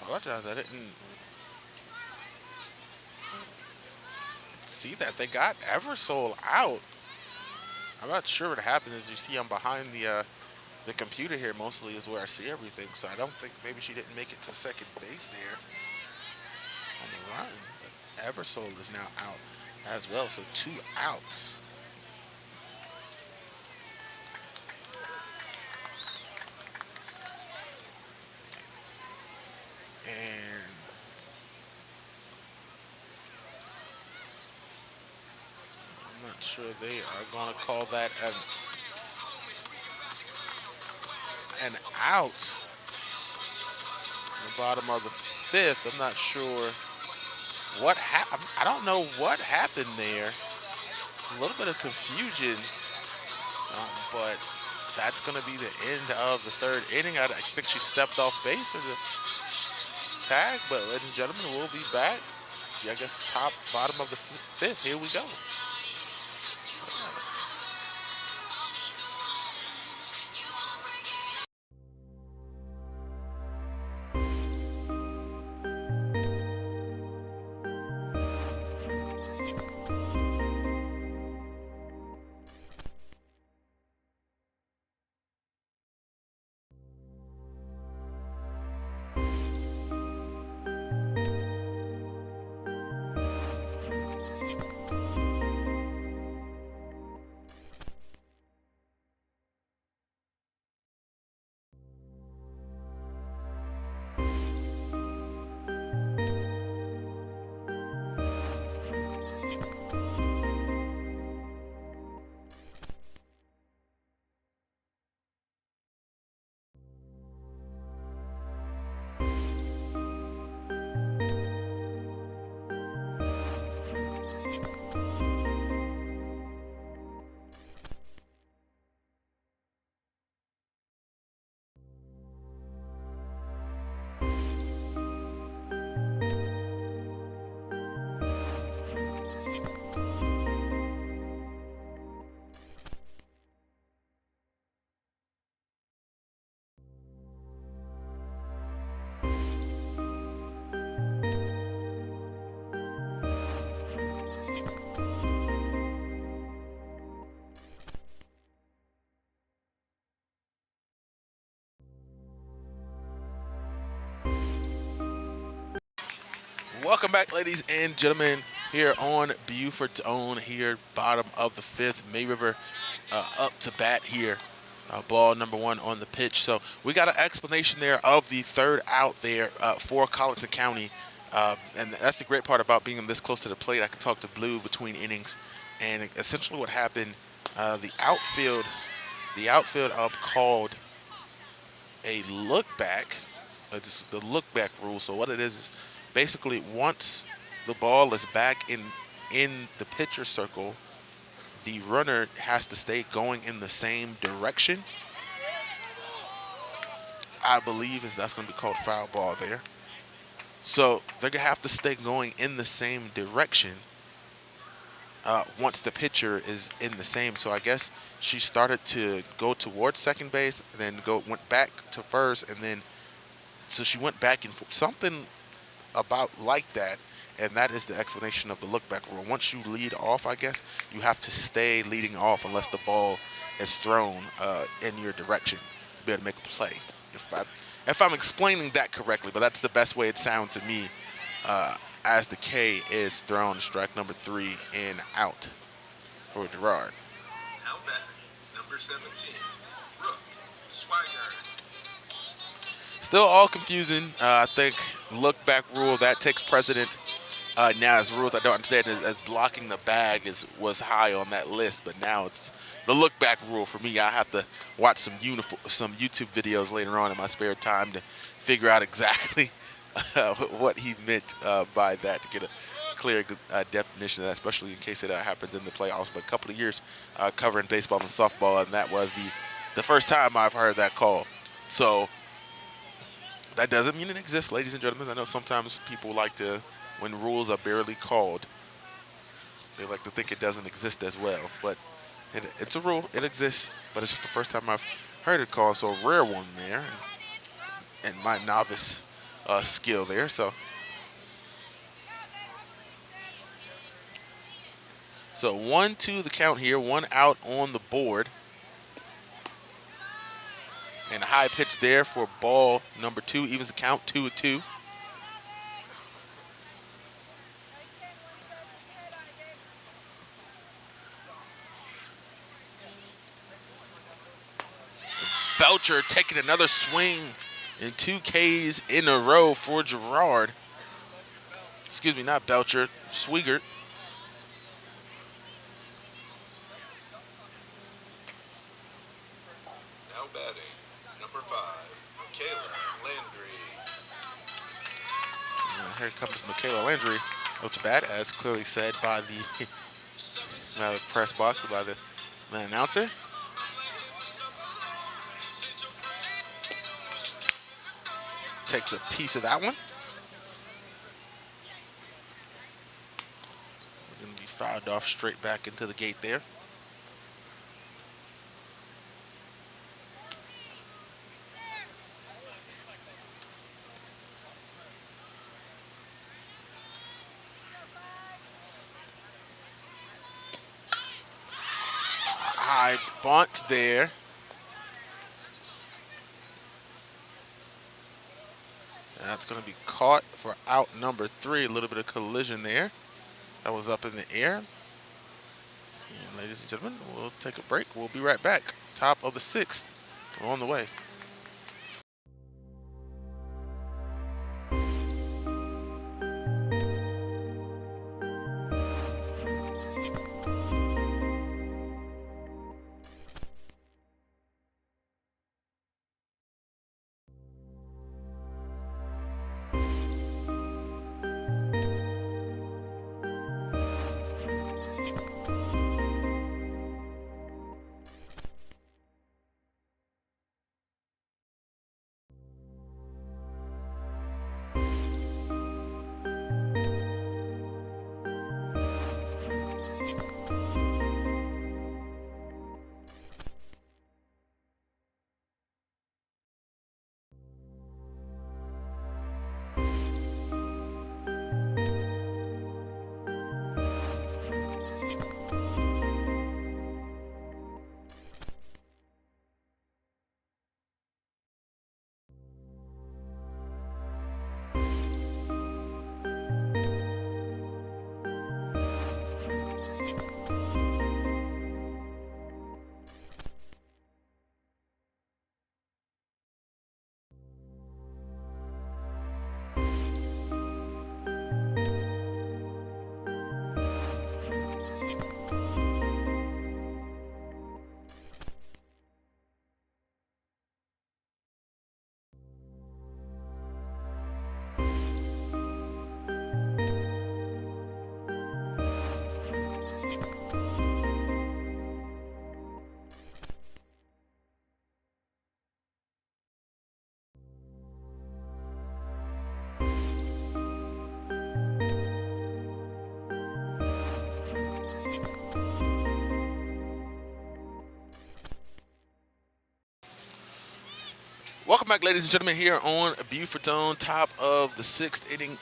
Apologize, I didn't see that. They got Eversole out. I'm not sure what happened. As you see, I'm behind the computer here mostly is where I see everything. So I don't think maybe she didn't make it to second base there on the run. But Eversole is now out as well. So 2 outs. And I'm not sure they are going to call that an out in the bottom of the 5th. I'm not sure what happened. I don't know what happened there. It's a little bit of confusion, but that's going to be the end of the 3rd inning. I think she stepped off base or the tag, but ladies and gentlemen, we'll be back. I guess bottom of the 5th. Here we go. Welcome back, ladies and gentlemen, here on Buford's Own, here bottom of the fifth. May River up to bat here. Ball number one on the pitch. So we got an explanation there of the third out there for Colleton County. And that's the great part about being this close to the plate. I can talk to Blue between innings. And essentially what happened, the outfield called a look back. Just the look back rule. So what it is basically once the ball is back in the pitcher circle, the runner has to stay going in the same direction. I believe that's going to be called foul ball there. So they're going to have to stay going in the same direction once the pitcher is in the same. So I guess she started to go towards second base, then went back to first, and then so she went back and forth, something about like that. And that is the explanation of the look back rule. Once you lead off, I guess you have to stay leading off unless the ball is thrown in your direction to be able to make a play. If I'm explaining that correctly, but that's the best way it sounds to me. As the K is thrown, strike number 3 and out for Gerard. Now batting, number 17, Brooke Swigert. Still all confusing. I think look back rule that takes precedent. Now as rules I don't understand as blocking the bag was high on that list, but now it's the look back rule for me. I have to watch some YouTube videos later on in my spare time to figure out exactly what he meant by that, to get a clear definition of that, especially in case it happens in the playoffs. But a couple of years covering baseball and softball, and that was the first time I've heard that call. So that doesn't mean it exists, ladies and gentlemen. I know sometimes people like to, when rules are barely called, they like to think it doesn't exist as well. But it's a rule. It exists, but it's just the first time I've heard it called. So a rare one there, and my novice skill there. So 1-2 the count here. 1 out on the board. And a high pitch there for ball number 2. Evens the count, 2-2. Belcher taking another swing and 2 Ks in a row for Gerard. Excuse me, not Belcher, Swigert. Now batting, number 5, Michaela Landry. And here comes Michaela Landry up to bat, as clearly said by the press box, by the announcer. Takes a piece of that one. We're going to be fouled off straight back into the gate there. High bunt there. That's going to be caught for out number 3. A little bit of collision there. That was up in the air. And ladies and gentlemen, we'll take a break. We'll be right back. Top of the 6th. We're on the way. Welcome back, ladies and gentlemen, here on Buford Zone, top of the 6th inning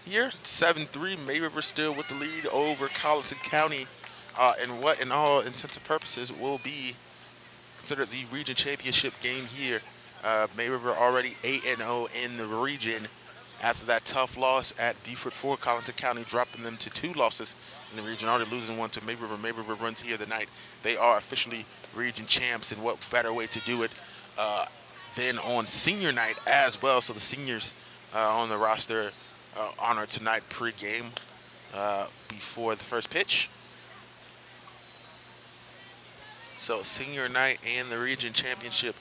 here. 7-3, May River still with the lead over Colleton County in what, in all intents and purposes, will be considered the region championship game here. May River already 8-0 in the region after that tough loss at Buford for Colleton County, dropping them to 2 losses in the region, already losing one to May River. May River runs here tonight. They are officially region champs, and what better way to do it than on senior night as well. So the seniors on the roster honored tonight pregame before the first pitch. So senior night and the region championship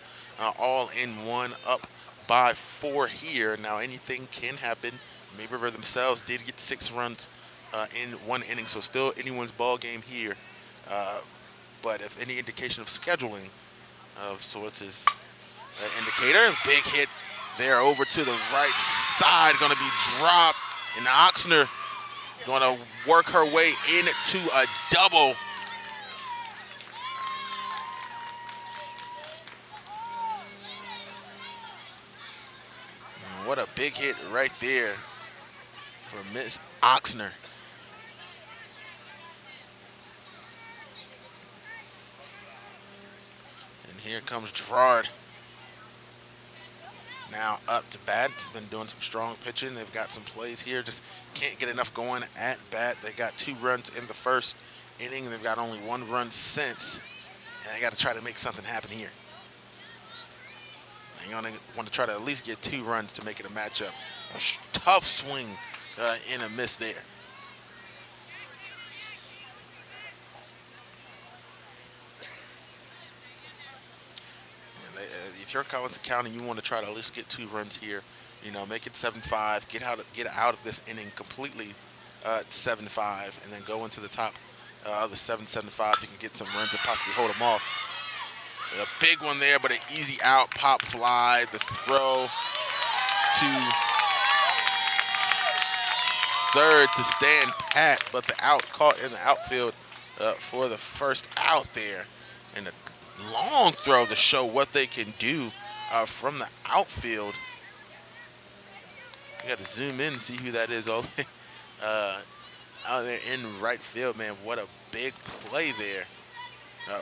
all in one, up by 4 here. Now anything can happen. May River themselves did get 6 runs in 1 inning, so still anyone's ball game here. But if any indication of scheduling of sorts is an indicator, big hit there over to the right side, going to be dropped, and Oxner going to work her way into a double. What a big hit right there for Miss Oxner. And here comes Gerard. Now up to bat. He's been doing some strong pitching. They've got some plays here. Just can't get enough going at bat. They got 2 runs in the first inning, and they've got only 1 run since. And they got to try to make something happen here. You're going to want to try to at least get 2 runs to make it a matchup. A tough swing and a miss there. If you're Colleton County, you want to try to at least get 2 runs here. You know, make it 7-5. Get out of this inning completely 7-5, and then go into the top of the 7-7-5. You can get some runs and possibly hold them off. A big one there, but an easy out, pop fly. The throw to third to stand pat, but the out caught in the outfield for the first out there. And a long throw to show what they can do from the outfield. You got to zoom in and see who that is all out there in right field, man. What a big play there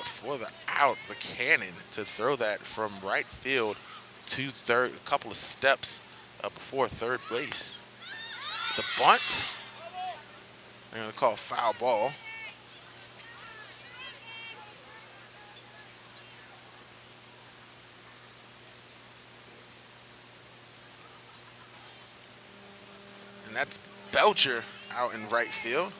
for the out, the cannon, to throw that from right field to third, a couple of steps before third base. The bunt, they're going to call foul ball. And that's Belcher out in right field.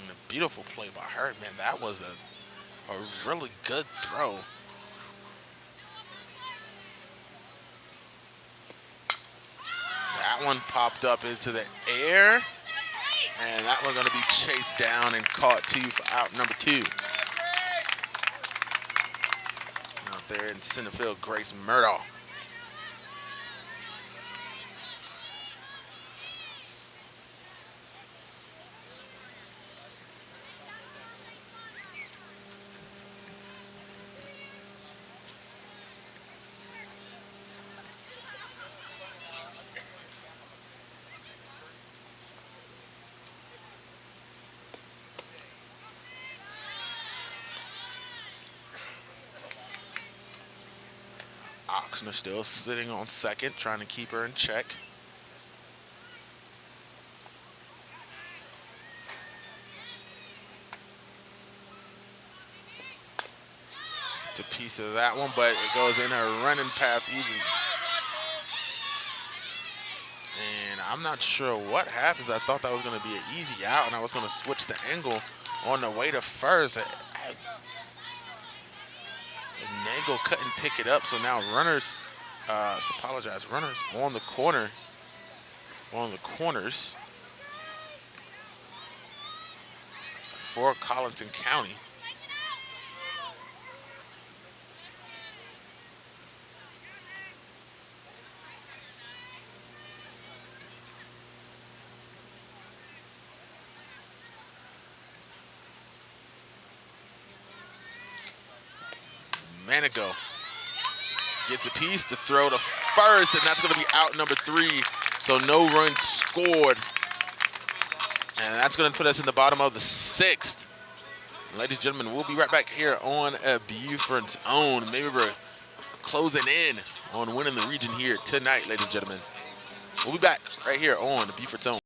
And a beautiful play by her, man. That was a really good throw. That one popped up into the air. And that one's going to be chased down and caught too for out number 2. Out there in center field, Grace Murdaugh. Oxner still sitting on second, trying to keep her in check. It's a piece of that one, but it goes in her running path even. And I'm not sure what happens. I thought that was going to be an easy out, and I was going to switch the angle on the way to first. Nagel couldn't pick it up, so now runners, runners on the corner, on the corners for Colleton County. Manigo gets a piece to throw to first, and that's going to be out number 3. So no runs scored. And that's going to put us in the bottom of the 6th. Ladies and gentlemen, we'll be right back here on Buford's Own. Maybe we're closing in on winning the region here tonight, ladies and gentlemen. We'll be back right here on Buford's Own.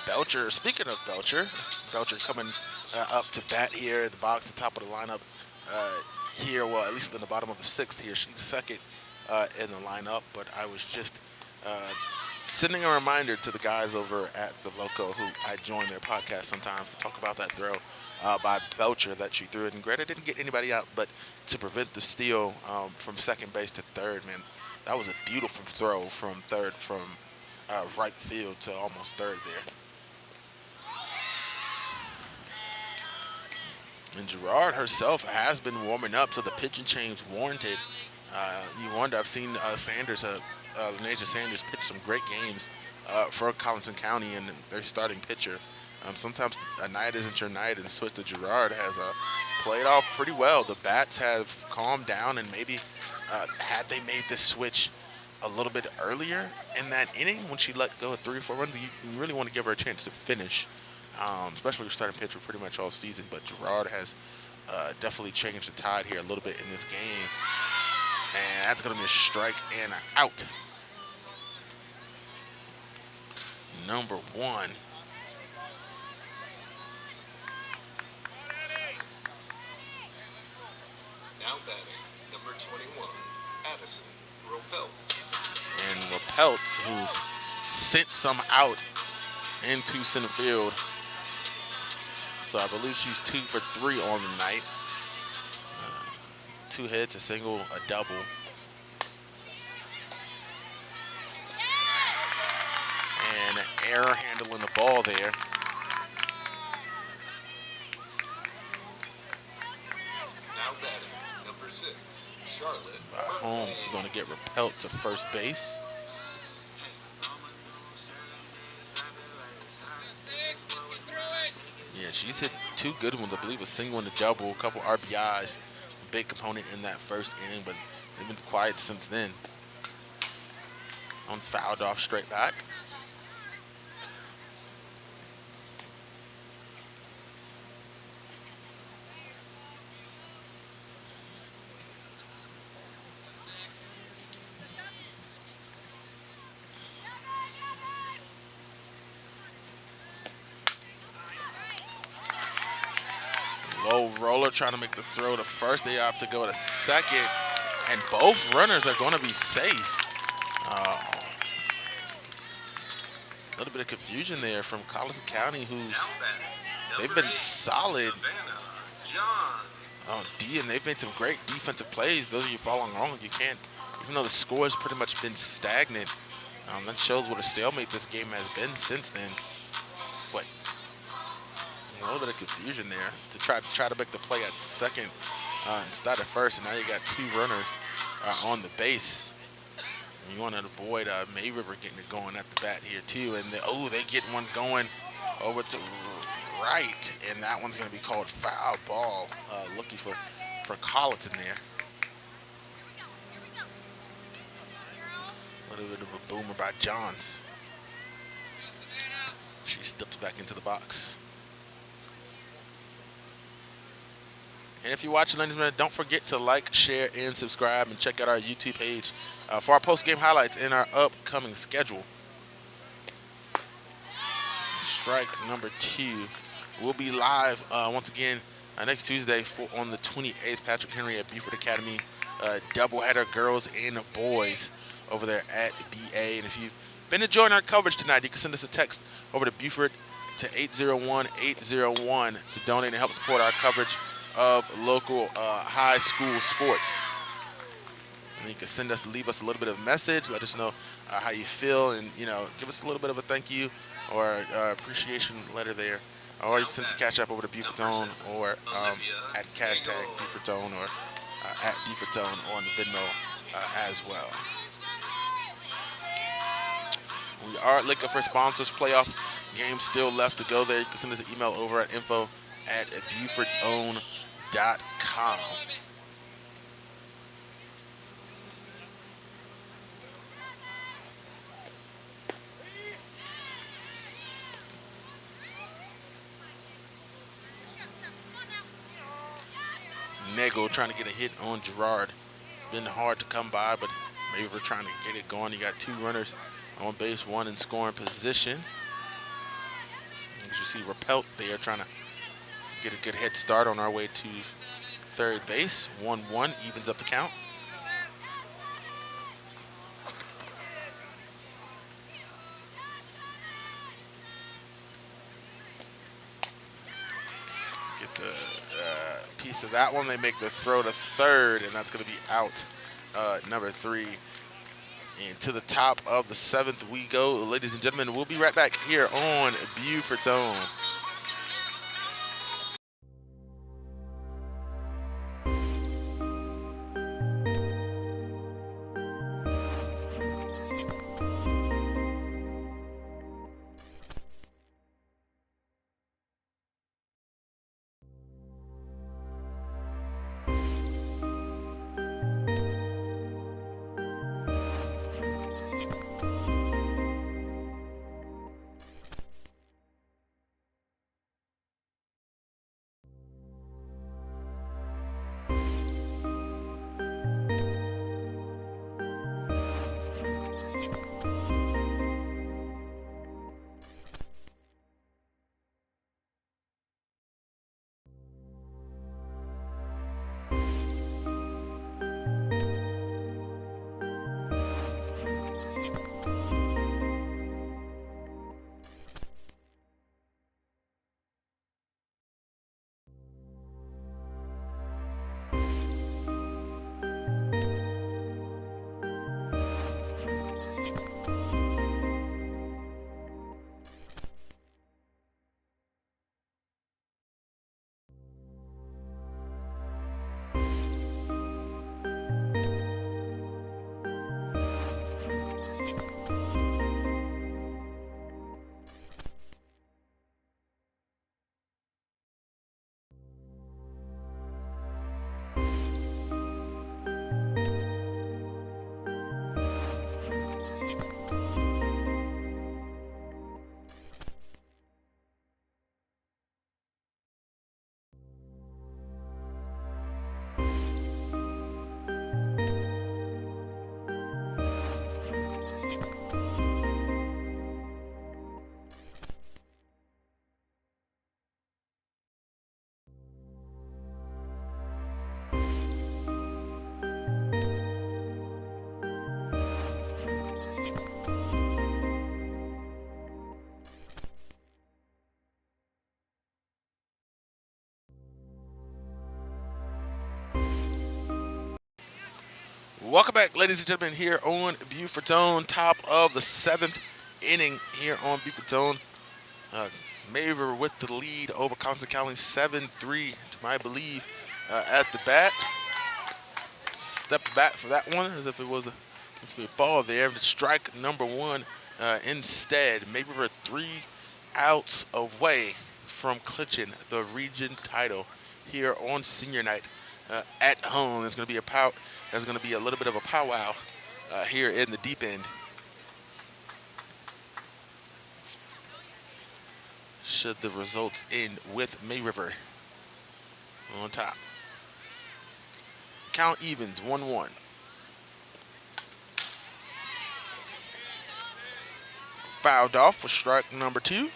Belcher, speaking of Belcher coming up to bat here at the box, the top of the lineup here, well, at least in the bottom of the 6th here. She's second in the lineup, but I was just sending a reminder to the guys over at the Loco who I join their podcast sometimes to talk about that throw by Belcher that she threw. And granted, didn't get anybody out, but to prevent the steal from second base to third, man, that was a beautiful throw from right field to almost third there. And Gerard herself has been warming up, so the pitching change warranted. You wonder, I've seen Lanasia Sanders pitch some great games for Colleton County and their starting pitcher. Sometimes a night isn't your night, and switch to Gerard has played off pretty well. The bats have calmed down, and maybe had they made this switch a little bit earlier in that inning when she let go of 3 or 4 runs, you really want to give her a chance to finish. Especially with starting pitcher pretty much all season, but Gerard has definitely changed the tide here a little bit in this game. And that's going to be a strike and out. Number 1. Now batting, number 21, Addison Ropelt. And Ropelt, who's sent some out into center field. So I believe she's 2 for 3 on the night. 2 hits, a single, a double. And error handling the ball there. Now batting, number 6, Charlotte. Holmes is going to get repelled to first base. Yeah, she's hit 2 good ones. I believe a single and a double, a couple RBIs. Big component in that first inning, but they've been quiet since then. Fouled off straight back. Low roller trying to make the throw to first. They opt to go to second. And both runners are going to be safe. A little bit of confusion there from Colleton County, they've been solid. And they've made some great defensive plays. Those of you following along, you can't, even though the score has pretty much been stagnant, that shows what a stalemate this game has been since then. But a little bit of confusion there to try to make the play at second instead of first, and now you got two runners on the base. And you want to avoid May River getting it going at the bat here too, and they get one going over to right, and that one's going to be called foul ball. Looking for Colleton there. A little bit of a boomer by Johns. She steps back into the box. And if you're watching, ladies and gentlemen, don't forget to like, share, and subscribe, and check out our YouTube page for our post-game highlights and our upcoming schedule. Strike number 2. We'll be live once again next Tuesday on the 28th. Patrick Henry at Buford Academy. Doubleheader, girls and boys over there at BA. And if you've been enjoying our coverage tonight, you can send us a text over to Buford to 801-801 to donate and help support our coverage of local high school sports. And you can leave us a little bit of a message, let us know how you feel, and give us a little bit of a thank you or appreciation letter there. Or you can send us a cash app over to Bufordtone or at hashtag Bufordtone or at Bufordtone on the Venmo as well. We are looking for sponsors. Playoff games still left to go there. You can send us an email over at info@BufordTone.com. Nego trying to get a hit on Gerard. It's been hard to come by, but maybe we're trying to get it going. You got two runners on base, one in scoring position. As you see, Repelt there trying to get a good head start on our way to third base. 1-1 evens up the count. Get the piece of that one. They make the throw to third, and that's going to be out. Number 3. And to the top of the 7th we go. Ladies and gentlemen, we'll be right back here on Bufordtone. Welcome back, ladies and gentlemen, here on Buford's Own, top of the 7th inning here on Buford's Own. Maver with the lead over Colleton County, 7-3 to my believe at the bat. Stepped back for that one as if it was a ball there. Strike number one instead. Maver 3 outs away from clinching the region title here on senior night at home. There's going to be there's going to be a little bit of a powwow here in the deep end. Should the results end with May River on top. Count evens, 1-1. Fouled off for strike number 2.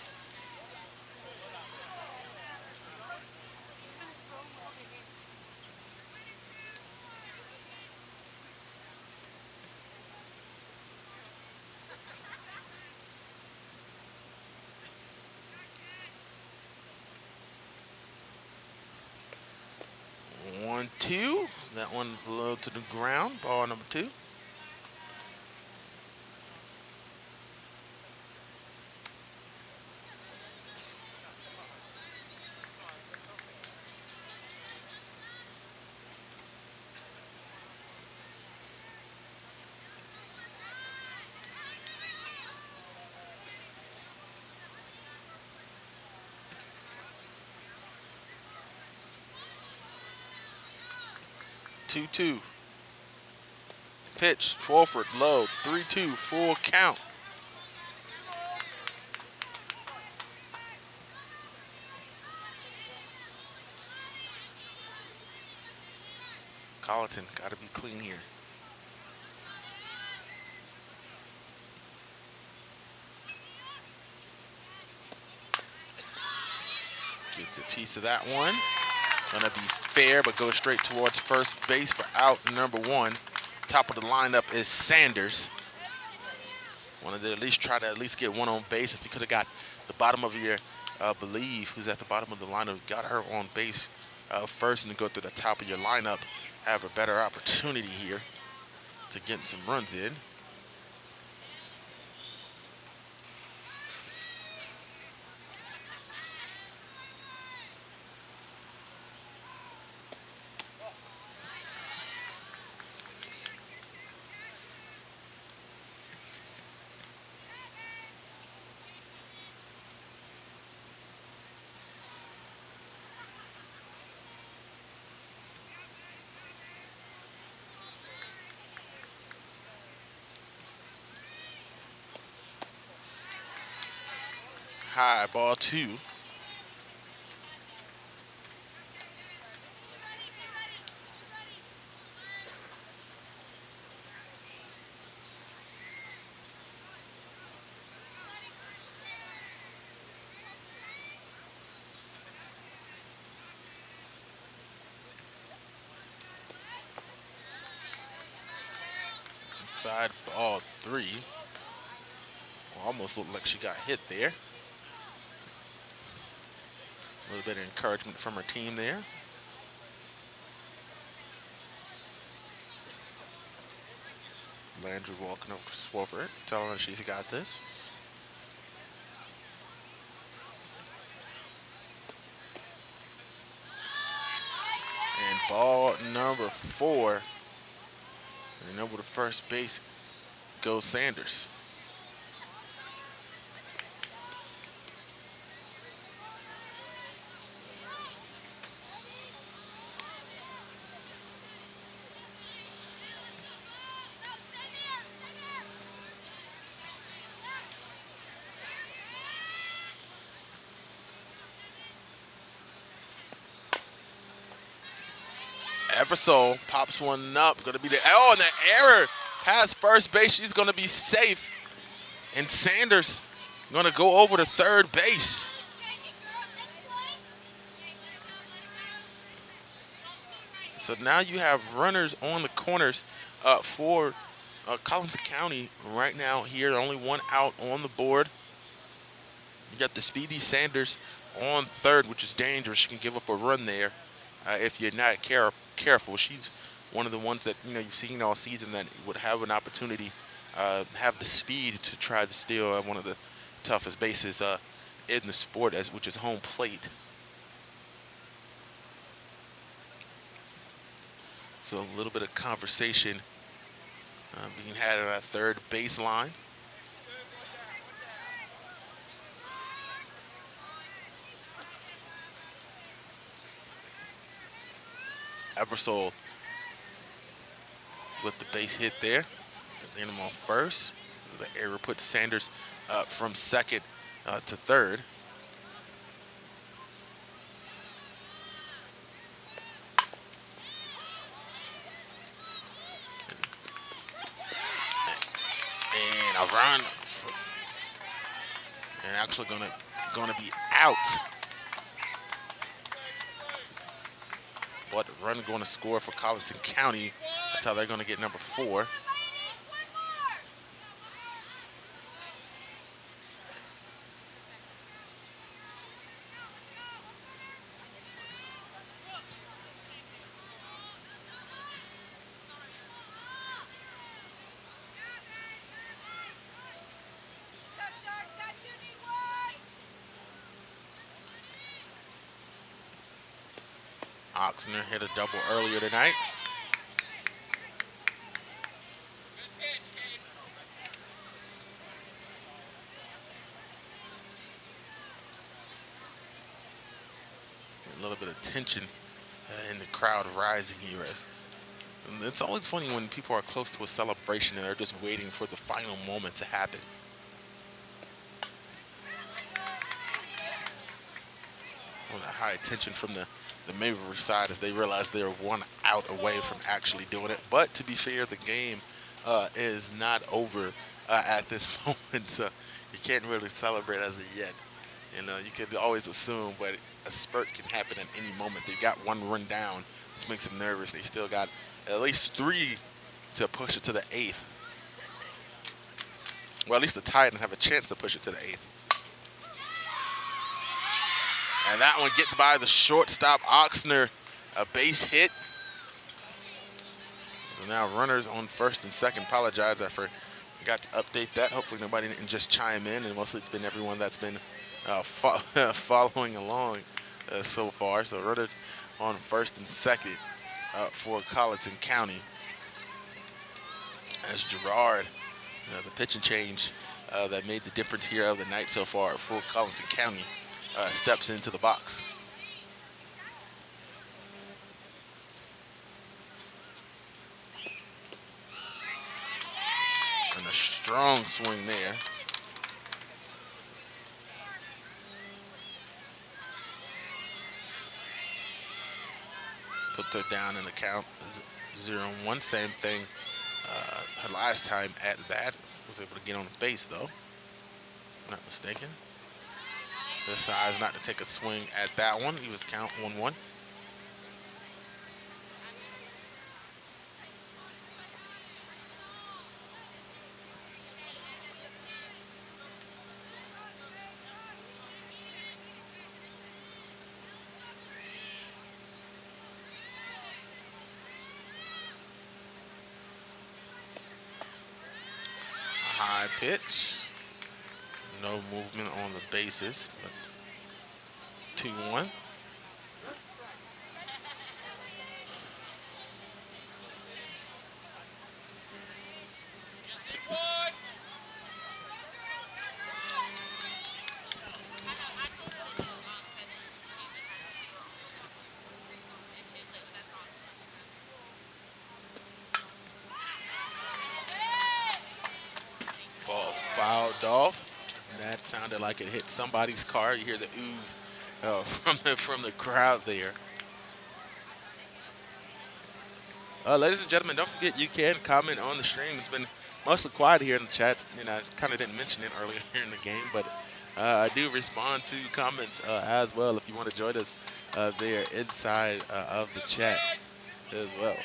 One, 2. That one low to the ground. Ball number 2. Two. Pitch, Fulford, low, 3-2, full count. Colleton got to be clean here. Gets a piece of that one. Gonna be fair, but goes straight towards first base for out number 1. Top of the lineup is Sanders. Wanted to at least try to get one on base. If you could have got the bottom of your, believe who's at the bottom of the lineup, got her on base first and go through the top of your lineup, have a better opportunity here to get some runs in. High, ball 2. Inside, ball 3. Almost looked like she got hit there. A little bit of encouragement from her team there. Landry walking over to Swofford, telling her she's got this. And ball number 4. And over to first base goes Sanders. Eversole pops one up. Going to be the and the error past first base. She's going to be safe. And Sanders going to go over to third base. So now you have runners on the corners for Colleton County right now here. Only one out on the board. You got the speedy Sanders on third, which is dangerous. She can give up a run there if you're not careful. She's one of the ones that you've seen all season that would have an opportunity, have the speed to try to steal one of the toughest bases in the sport, which is home plate. So a little bit of conversation being had on that third baseline. Eversole with the base hit there. Then him on first. The error puts Sanders from second to third. And a run, and actually gonna be out. What run going to score for Colleton County? That's how they're going to get number 4. Oxner hit a double earlier tonight. A little bit of tension in the crowd rising here. And it's always funny when people are close to a celebration and they're just waiting for the final moment to happen. On a high tension from the Mabry side as they realize they're 1 out away from actually doing it. But to be fair, the game is not over at this moment. So you can't really celebrate as of yet. You could always assume, but a spurt can happen at any moment. They got 1 run down, which makes them nervous. They still got at least 3 to push it to the 8th. Well, at least to tie it and have a chance to push it to the 8th. And that one gets by the shortstop, Oxner. A base hit. So now runners on first and second. Apologize, I forgot to update that. Hopefully nobody didn't just chime in, and mostly it's been everyone that's been following along so far. So runners on first and second for Colleton County. As Gerard, the pitching change that made the difference here of the night so far for Colleton County, steps into the box. And a strong swing there. Put her down in the count, 0-1. Same thing her last time at bat. Was able to get on the base though. Not mistaken. Decides not to take a swing at that one. He was count 1-1. High pitch. No movement on the bases, but 2-1. Ball fouled off. That sounded like it hit somebody's car. You hear the ooze from the crowd there. Ladies and gentlemen, don't forget you can comment on the stream. It's been mostly quiet here in the chat. I kind of didn't mention it earlier here in the game, but I do respond to comments as well if you want to join us there inside of the chat as well.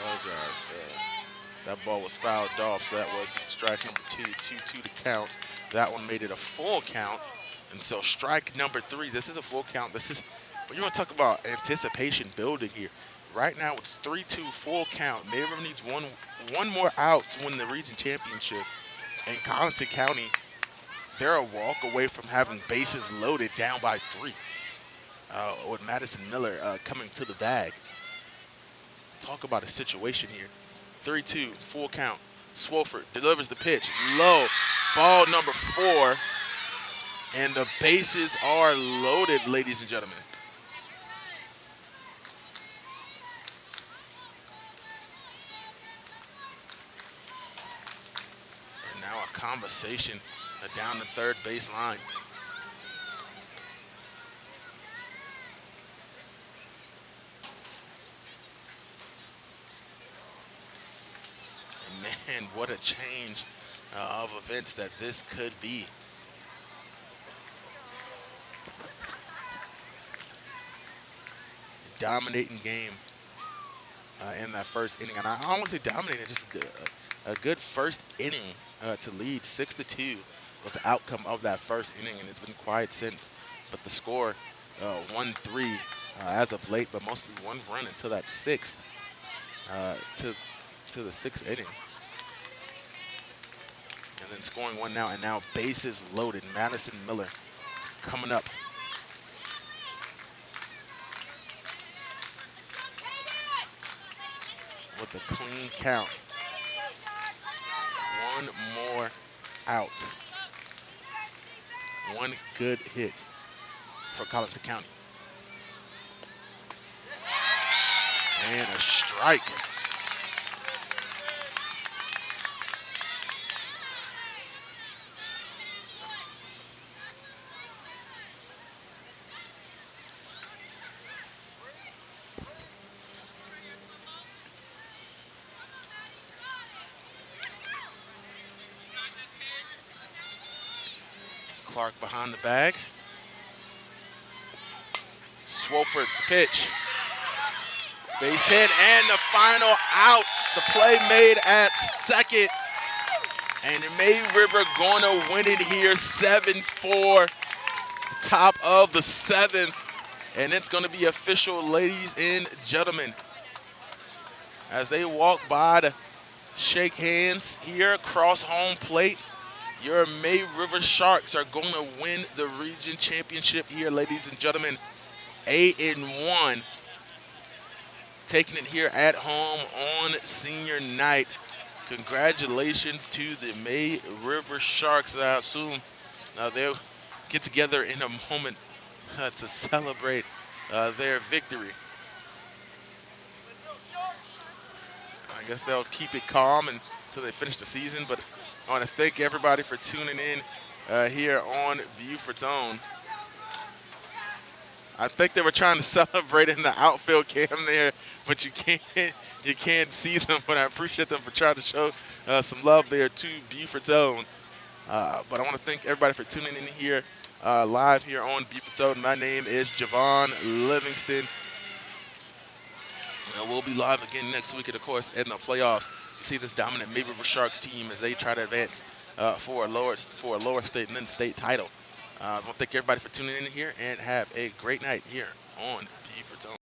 Apologize. That ball was fouled off, so that was strike number 2, 2-2 to count. That one made it a full count, And so strike number 3. This is a full count. This is, you want to talk about anticipation building here. Right now it's 3-2 full count. May River needs one more out to win the region championship. And Colleton County, they're a walk away from having bases loaded down by 3. With Madison Miller coming to the bag. Talk about a situation here. 3-2 full count. Swofford delivers the pitch low. Ball number 4. And the bases are loaded, ladies and gentlemen. And now a conversation down the third base line. And man, what a change of events that this could be. Dominating game in that first inning. And I don't want to say dominating, just a good first inning to lead 6-2 was the outcome of that first inning, and it's been quiet since. But the score 1-3 as of late, but mostly 1 run until that 6th to the 6th inning. And then scoring 1 now, and now bases loaded. Madison Miller coming up. With a clean count. 1 more out. 1 good hit for Colleton County. And a strike. Clark behind the bag. Swofford the pitch. Base hit and the final out. The play made at second. And May River going to win it here 7-4. Top of the 7th. And it's going to be official, ladies and gentlemen. As they walk by to shake hands here across home plate. Your May River Sharks are going to win the region championship here, ladies and gentlemen. 8-1. Taking it here at home on senior night. Congratulations to the May River Sharks. I assume they'll get together in a moment to celebrate their victory. I guess they'll keep it calm until they finish the season, but I want to thank everybody for tuning in here on Buford's Own. I think they were trying to celebrate in the outfield cam there, but you can't see them. But I appreciate them for trying to show some love there to Buford's Own. But I want to thank everybody for tuning in here live here on Buford's Own. My name is Javon Livingston. We'll be live again next week, and of course, in the playoffs. You see this dominant May River Sharks team as they try to advance for a lower state and then state title. I want to thank everybody for tuning in here, and have a great night here on Buford's Own.